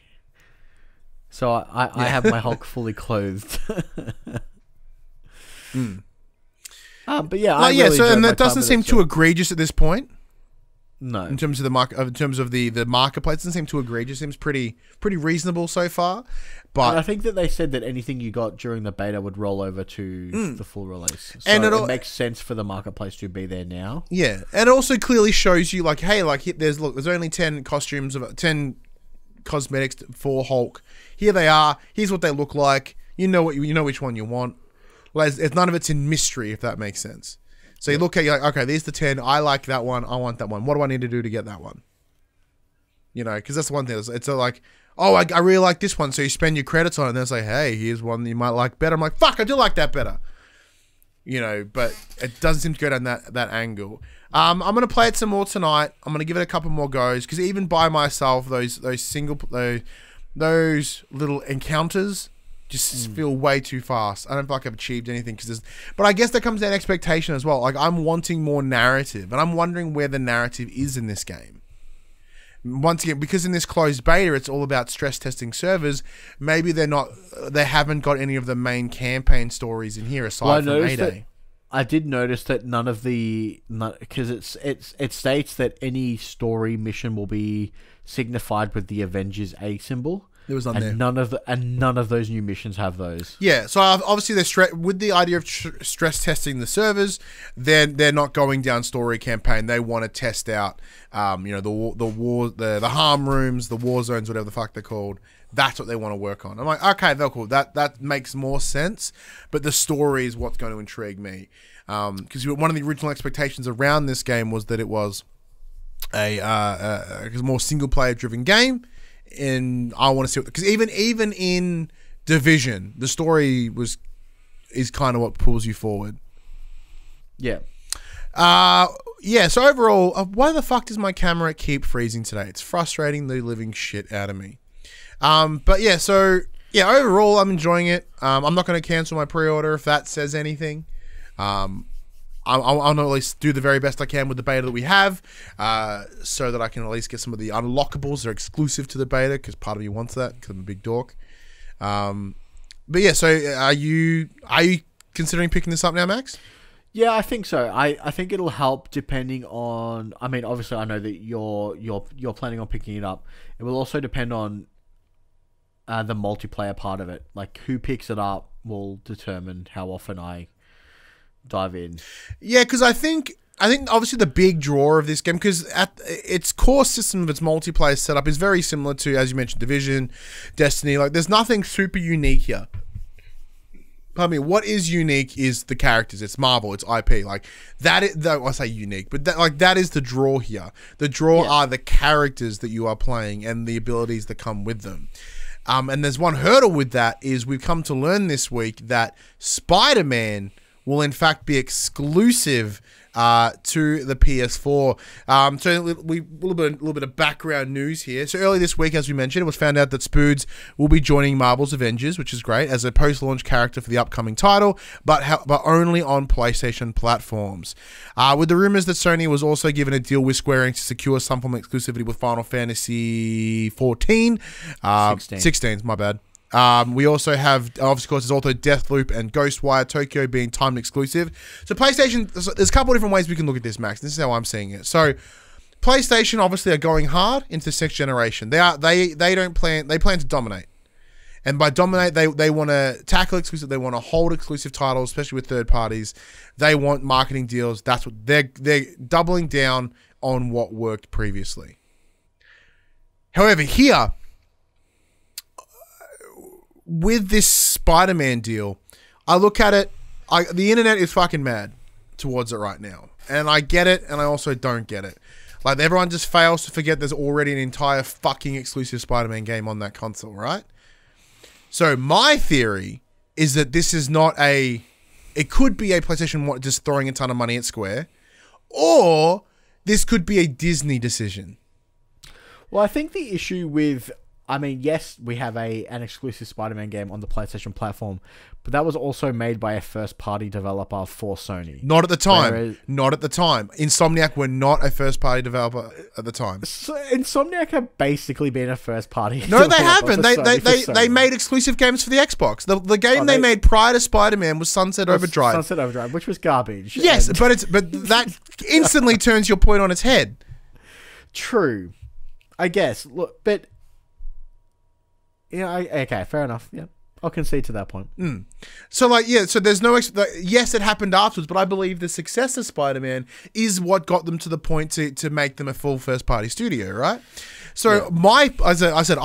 So I have my Hulk fully clothed. But yeah, and that doesn't seem too egregious at this point. No, in terms of the the marketplace, it doesn't seem too egregious. It seems pretty reasonable so far. But and I think that they said that anything you got during the beta would roll over to the full release, so and it makes sense for the marketplace to be there now. Yeah, and it also clearly shows you like, hey, like there's only 10 cosmetics for Hulk. Here they are. Here's what they look like. You know which one you want. Like, none of it's in mystery, if that makes sense. So you look at, you're like, okay, there's the 10. I like that one. I want that one. What do I need to do to get that one? You know, because that's the one thing. It's like, oh, I really like this one. So you spend your credits on it, and then it's like, hey, here's one that you might like better. I'm like, fuck, I do like that better. You know, but it doesn't seem to go down that angle. I'm going to play it some more tonight. I'm going to give it a couple more goes, because even by myself, those little encounters just feel way too fast. I don't feel like I've achieved anything but I guess there comes that expectation as well. Like, I'm wanting more narrative, and I'm wondering where the narrative is in this game. Once again, because in this closed beta, it's all about stress testing servers. Maybe they haven't got any of the main campaign stories in here aside from A-Day. I did notice that none of because it states that any story mission will be signified with the Avengers A symbol. There was none and there. none of those new missions have those. Yeah, so obviously they're with the idea of stress testing the servers. They're not going down story campaign. They want to test out, the harm rooms, the war zones, whatever the fuck they're called. That's what they want to work on. I'm like, okay, they're cool. That makes more sense. But the story is what's going to intrigue me. Because one of the original expectations around this game was that it was a more single player driven game. And I want to see because even in Division, the story is kind of what pulls you forward. Yeah. Yeah. So overall, why the fuck does my camera keep freezing today? It's frustrating the living shit out of me. But yeah. So yeah. Overall, I'm enjoying it. I'm not going to cancel my pre-order if that says anything. I'll at least do the very best I can with the beta that we have, so that I can at least get some of the unlockables that are exclusive to the beta, because part of me wants that, because I'm a big dork. But yeah, so are you considering picking this up now, Max? Yeah, I think so. I think it'll help depending on. I mean, obviously, I know that you're planning on picking it up. It will also depend on the multiplayer part of it. Like, who picks it up will determine how often I dive in. Yeah, because I think obviously the big draw of this game, because at its core system of its multiplayer setup is very similar to, as you mentioned, Division, Destiny. Like, there's nothing super unique here. I mean, what is unique is the characters. It's Marvel. It's IP. Like that. I say unique, but that is the draw here. The draw are the characters that you are playing and the abilities that come with them. And there's one hurdle with that is we've come to learn this week that Spider-Man will in fact be exclusive to the PS4. So a little bit of background news here. So earlier this week, as we mentioned, it was found out that Spoods will be joining Marvel's Avengers, which is great, as a post-launch character for the upcoming title, but only on PlayStation platforms. With the rumors that Sony was also given a deal with Square Enix to secure some form of exclusivity with Final Fantasy 16, my bad. We also have, of course, there's also Deathloop and Ghostwire Tokyo being timed exclusive. So PlayStation, there's a couple of different ways we can look at this, Max. This is how I'm seeing it. So PlayStation obviously are going hard into the next generation. They plan to dominate. And by dominate, they want to tackle exclusive. They want to hold exclusive titles, especially with third parties. They want marketing deals. That's what they're doubling down on what worked previously. However, here, with this Spider-Man deal, I look at it, the internet is fucking mad towards it right now. And I get it, and I also don't get it. Like, everyone just fails to forget there's already an entire fucking exclusive Spider-Man game on that console, right? So my theory is that this is not it could be a PlayStation just throwing a ton of money at Square, or this could be a Disney decision. Well, I think the issue with, I mean, yes, we have an exclusive Spider-Man game on the PlayStation platform, but that was also made by a first-party developer for Sony. Not at the time. Not at the time. Insomniac were not a first-party developer at the time. So Insomniac have basically been a first-party No, they haven't. They made exclusive games for the Xbox. The game they made prior to Spider-Man was Sunset Overdrive. Sunset Overdrive, which was garbage. Yes, but that instantly turns your point on its head. True. I guess. Look, but yeah, okay, fair enough. Yeah, I'll concede to that point. So, like, yeah, so there's no... yes, it happened afterwards, but I believe the success of Spider-Man is what got them to the point to make them a full first-party studio, right? So, as I said,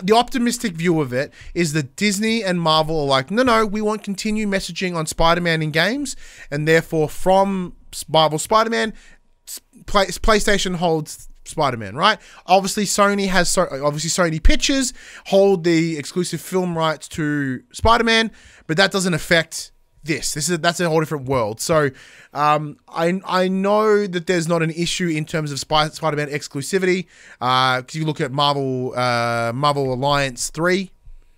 the optimistic view of it is that Disney and Marvel are like, no, we want continued messaging on Spider-Man in games, and therefore, from Marvel Spider-Man, PlayStation holds Spider-Man, right? Obviously, Sony Pictures hold the exclusive film rights to Spider-Man, but that doesn't affect this. That's a whole different world. So, I know that there's not an issue in terms of Spider-Man exclusivity, because you look at Marvel Alliance 3.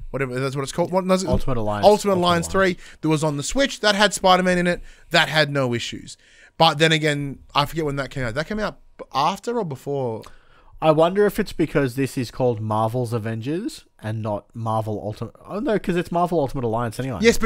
Whatever, that's what it's called. What was it? Ultimate Alliance 3 that was on the Switch. That had Spider-Man in it. That had no issues. But then again, I forget when that came out. That came out after or before? I wonder if it's because this is called Marvel's Avengers and not Marvel Ultimate. Oh no, because it's Marvel Ultimate Alliance anyway. Yes,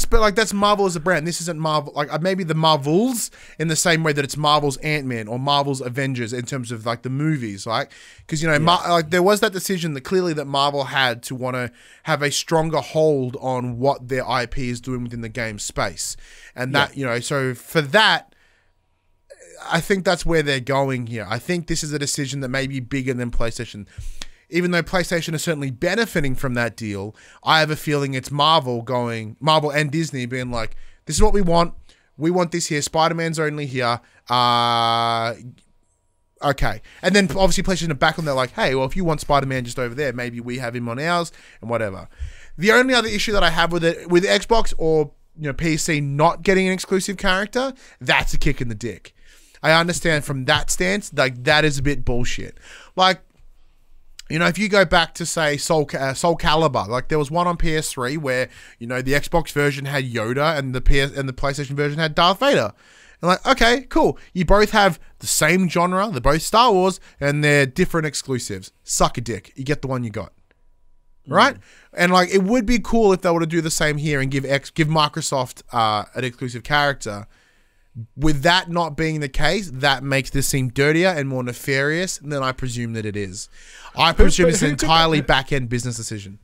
but like that's Marvel as a brand. This isn't Marvel. Like maybe the Marvels in the same way that it's Marvel's Ant-Man or Marvel's Avengers in terms of like the movies, right? Because like there was that decision that clearly that Marvel had to want to have a stronger hold on what their IP is doing within the game space, and that so for that. I think that's where they're going here. I think this is a decision that may be bigger than PlayStation. Even though PlayStation is certainly benefiting from that deal, I have a feeling it's Marvel and Disney being like, this is what we want. We want this here. Spider-Man's only here. Okay. And then obviously PlayStation are back on there like, hey, well, if you want Spider-Man just over there, maybe we have him on ours and whatever. The only other issue that I have with it, with Xbox or PC not getting an exclusive character, that's a kick in the dick. I understand from that stance, like that is a bit bullshit. Like, if you go back to say Soul Calibur, like there was one on PS3 where the Xbox version had Yoda and the PlayStation version had Darth Vader. And like, okay, cool. You both have the same genre, they're both Star Wars, and they're different exclusives. Suck a dick. You get the one you got. Right? And like it would be cool if they were to do the same here and give Microsoft an exclusive character. With that not being the case, that makes this seem dirtier and more nefarious than I presume that it is. I presume it's an entirely back-end business decision.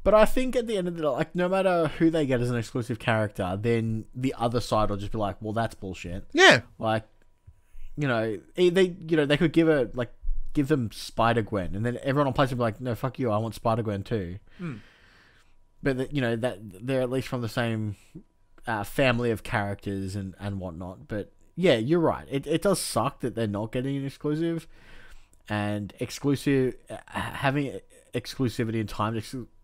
But I think at the end of the day, like, no matter who they get as an exclusive character, then the other side will just be like, well, that's bullshit. Yeah. Like, they could give them Spider-Gwen, and then everyone on PlayStation will be like, no, fuck you, I want Spider-Gwen too. But, that they're at least from the same... family of characters and whatnot. But yeah, you're right. It does suck that they're not getting an exclusive, and having exclusivity and timed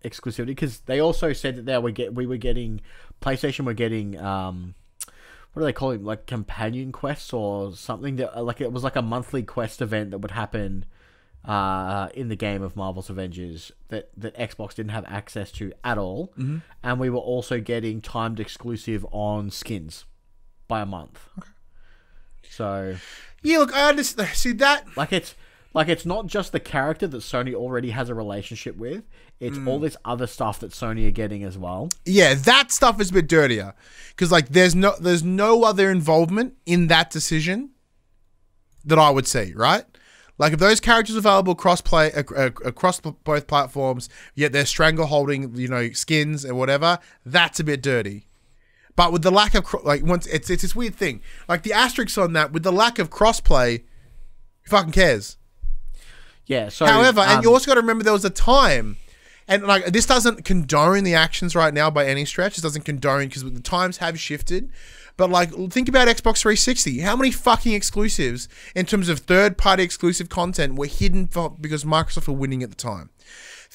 exclusivity, because they also said that PlayStation were getting what do they call it, like companion quests or something, that like it was like a monthly quest event that would happen in the game of Marvel's Avengers that Xbox didn't have access to at all. And we were also getting timed exclusive on skins by a month. Okay. So yeah, look, I understand. See that it's not just the character that Sony already has a relationship with, it's all this other stuff that Sony are getting as well. Yeah, that stuff is a bit dirtier because like there's no other involvement in that decision that I would see, right? Like if those characters are available across both platforms, yet they're strangleholding, skins and whatever, that's a bit dirty. But with the lack of it's this weird thing. Like the asterisk on that, with the lack of crossplay, who fucking cares? Yeah. So, however, and you also got to remember there was a time, and like this doesn't condone the actions right now by any stretch. It doesn't condone because the times have shifted. But like, think about Xbox 360. How many fucking exclusives in terms of third-party exclusive content were hidden because Microsoft were winning at the time?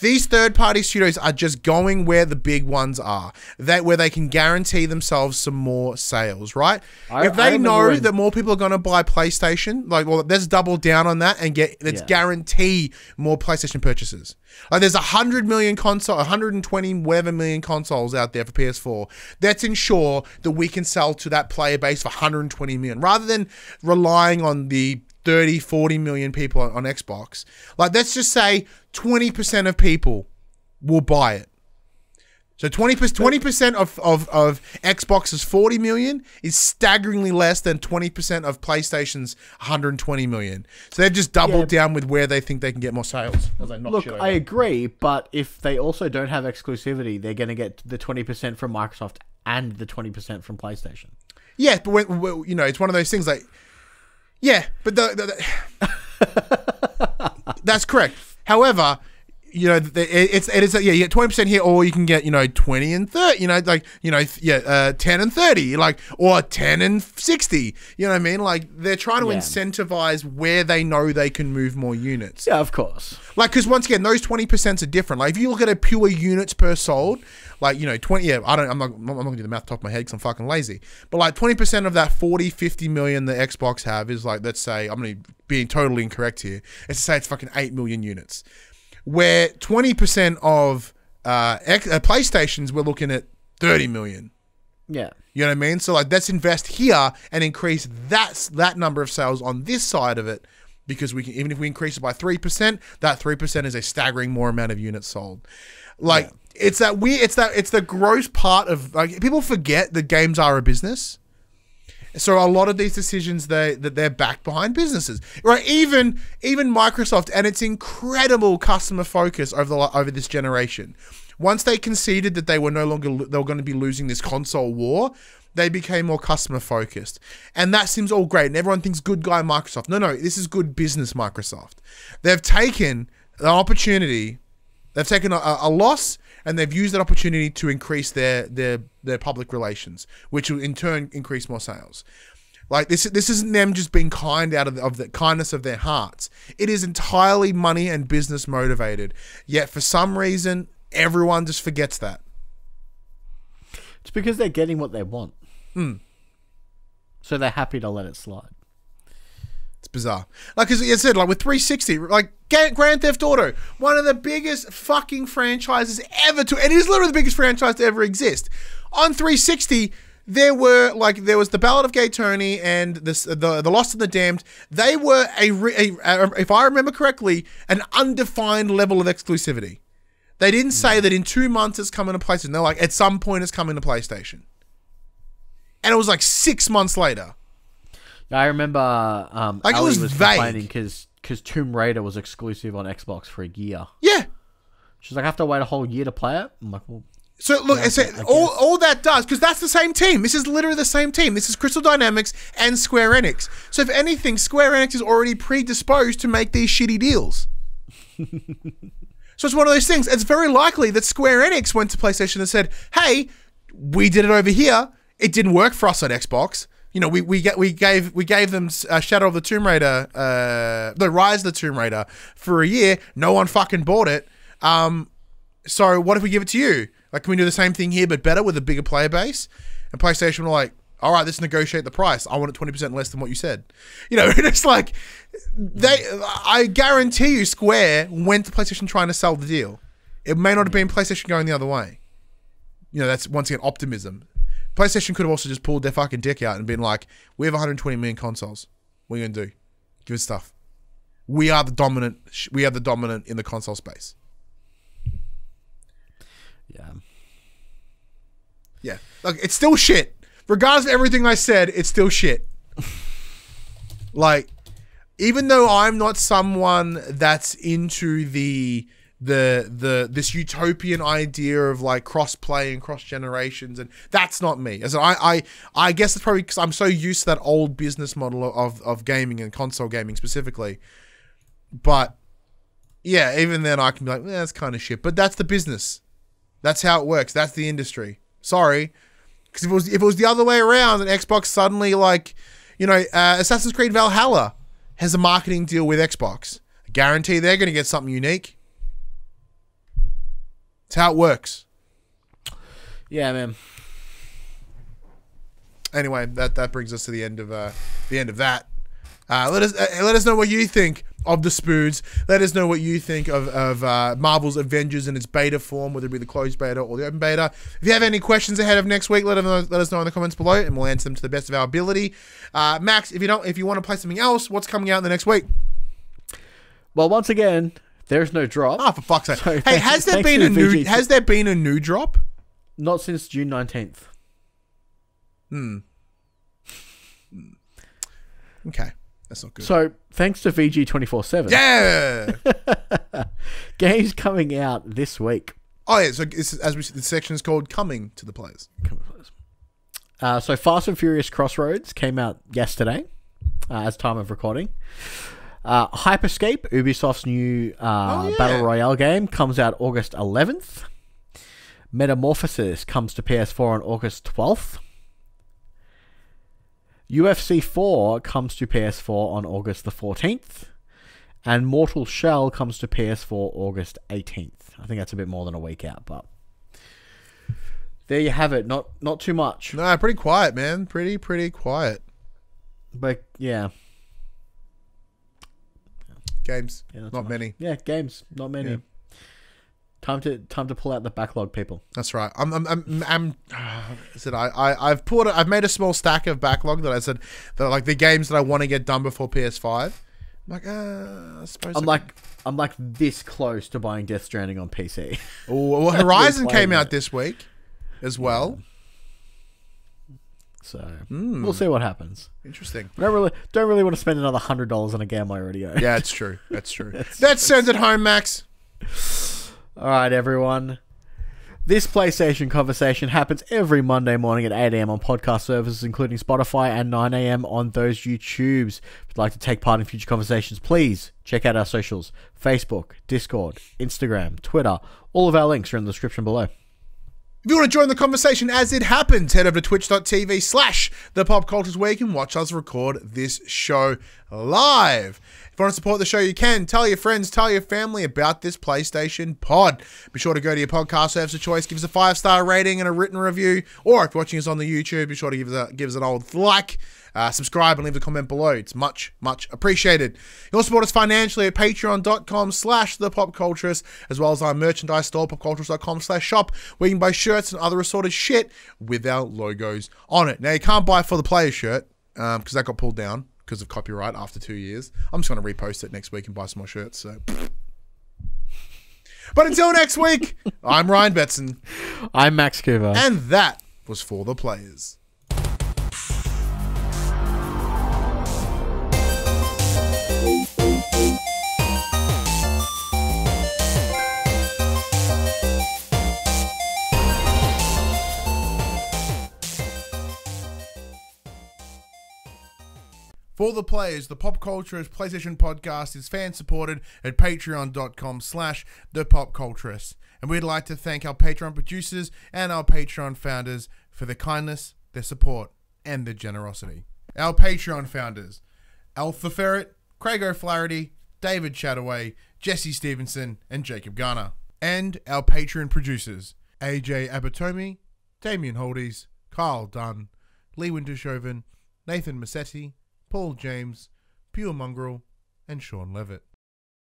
These third-party studios are just going where the big ones are, where they can guarantee themselves some more sales, right? If they know that more people are going to buy PlayStation, let's double down on that and guarantee more PlayStation purchases. Like there's 120 whatever million consoles out there for PS4. Let's ensure that we can sell to that player base for 120 million, rather than relying on the 30, 40 million people on Xbox. Like, let's just say 20% of people will buy it. So 20% of Xbox's 40 million is staggeringly less than 20% of PlayStation's 120 million. So they've just doubled down with where they think they can get more sales. Look, I agree, but if they also don't have exclusivity, they're going to get the 20% from Microsoft and the 20% from PlayStation. Yeah, but it's one of those things like, yeah, but that's correct. However, it is you get 20% here, or you can get 20 and 30, 10 and 30, or 10 and 60. You know what I mean? Like they're trying to incentivize where they know they can move more units. Yeah, of course. Like because once again, those 20% are different. Like if you look at a pure units per sold, 20. Yeah, I'm not gonna do the math top of my head because I'm fucking lazy. But like 20% of that 40, 50 million that Xbox have is like, let's say, I'm gonna be totally incorrect here. Let's say it's fucking 8 million units. Where 20% of PlayStations, we're looking at 30 million. Yeah. You know what I mean? So like, let's invest here and increase that number of sales on this side of it because we can, even if we increase it by 3%, that 3% is a staggering more amount of units sold. Like it's the gross part of, like, people forget that games are a business. So a lot of these decisions that they're backed behind businesses, right? Even Microsoft and its incredible customer focus over this generation. Once they conceded that they were going to be losing this console war, they became more customer focused, and that seems all great. And everyone thinks good guy Microsoft. No, this is good business Microsoft. They've taken an opportunity, they've taken a loss, and they've used that opportunity to increase their public relations, which will in turn increase more sales. Like this isn't them just being kind out of the kindness of their hearts. It is entirely money and business motivated. Yet for some reason, everyone just forgets that. It's because they're getting what they want. So they're happy to let it slide. It's bizarre. Like, as I said, like with 360, like Grand Theft Auto, one of the biggest fucking franchises ever to, and it is literally the biggest franchise to ever exist. On 360, there was the Ballad of Gay Tony and the Lost and the Damned. They were if I remember correctly, an undefined level of exclusivity. They didn't say that in 2 months it's coming to PlayStation. They're like, at some point it's coming to PlayStation. And it was like 6 months later. I remember like Ali it was vague. complaining because Tomb Raider was exclusive on Xbox for a year. Yeah. She's like, I have to wait a whole year to play it? I'm like, well... So look, all that does, because that's the same team. This is literally the same team. This is Crystal Dynamics and Square Enix. So if anything, Square Enix is already predisposed to make these shitty deals. So it's one of those things. It's very likely that Square Enix went to PlayStation and said, hey, we did it over here. It didn't work for us on Xbox. You know, we gave them Shadow of the Tomb Raider, the Rise of the Tomb Raider for a year. No one fucking bought it. So what if we give it to you? Like, can we do the same thing here but better with a bigger player base? And PlayStation were like, all right, let's negotiate the price. I want it 20% less than what you said. You know, and it's like, I guarantee you Square went to PlayStation trying to sell the deal. It may not have been PlayStation going the other way. You know, that's once again optimism. PlayStation could have also just pulled their fucking dick out and been like, we have 120 million consoles. What are you going to do? Give us stuff. We are the dominant in the console space. Yeah. Yeah. Look, it's still shit. Regardless of everything I said, it's still shit. Like, even though I'm not someone that's into this utopian idea of like cross-play and cross-generations, and that's not me. As I guess it's probably because I'm so used to that old business model of gaming and console gaming specifically. But yeah, even then I can be like, that's kind of shit. But that's the business. That's how it works. That's the industry. Sorry. Because if it was the other way around and Xbox suddenly, like, you know, Assassin's Creed Valhalla has a marketing deal with Xbox, I guarantee they're going to get something unique. It's how it works. Yeah, man. Anyway, that brings us to the end of that. Let us know what you think of the Spoods. Let us know what you think of Marvel's Avengers in its beta form, whether it be the closed beta or the open beta. If you have any questions ahead of next week, let us know in the comments below, and we'll answer them to the best of our ability. Max, if you want to play something else, what's coming out in the next week? Well, once again, there's no drop. Oh, for fuck's sake! So hey, has there been a new drop? Not since June 19th. Okay. That's not good. So, thanks to VG247. Yeah! Games coming out this week. Oh, yeah. So, as we said, the section is called Coming to the Players. So, Fast and Furious Crossroads came out yesterday, as time of recording. Hyperscape, Ubisoft's new Battle Royale game, comes out August 11th. Metamorphosis comes to PS4 on August 12th. UFC 4 comes to PS4 on August the 14th. And Mortal Shell comes to PS4 August 18th. I think that's a bit more than a week out, but there you have it. Not too much. No, pretty quiet, man. Pretty quiet. But yeah. Games. Yeah, not many. Yeah, games. Not many. Yeah. Time to pull out the backlog, people. That's right. I've made a small stack of backlog that I said that like the games that I want to get done before PS5. like, I suppose I'm like this close to buying Death Stranding on PC. Oh, well, Horizon came out this week as well. Yeah. So we'll see what happens. Interesting. I don't really want to spend another $100 on a game I already own. Yeah, it's true. That's true. That sends it home, Max. All right, everyone. This PlayStation conversation happens every Monday morning at 8 a.m. on podcast services, including Spotify, and 9 a.m. on those YouTubes. If you'd like to take part in future conversations, please check out our socials: Facebook, Discord, Instagram, Twitter. All of our links are in the description below. If you want to join the conversation as it happens, head over to twitch.tv/thepopculturesweek and watch us record this show live. If you want to support the show, you can. Tell your friends, tell your family about this PlayStation pod. Be sure to go to your podcast service of choice, give us a 5-star rating and a written review. Or if you're watching us on the YouTube, be sure to give us an old like. Subscribe and leave a comment below. It's much, much appreciated. You also support us financially at patreon.com/thepopculturist, as well as our merchandise store, popculturist.com/shop, where you can buy shirts and other assorted shit with our logos on it. Now, you can't buy it for the player shirt, because that got pulled down because of copyright after 2 years. I'm just going to repost it next week and buy some more shirts. So. But until next week, I'm Ryan Betson. I'm Max Cooper. And that was For the Players. For the Players, the Pop Culturist PlayStation podcast is fan-supported at patreon.com/thepopculturist. And we'd like to thank our Patreon producers and our Patreon founders for their kindness, their support, and their generosity. Our Patreon founders: Alpha Ferret, Craig O'Flaherty, David Chataway, Jesse Stevenson, and Jacob Garner. And our Patreon producers: AJ Abatomi, Damien Holdies, Kyle Dunn, Lee Wintershoven, Nathan Massetti, Paul James, Pure Mongrel, and Sean Levitt.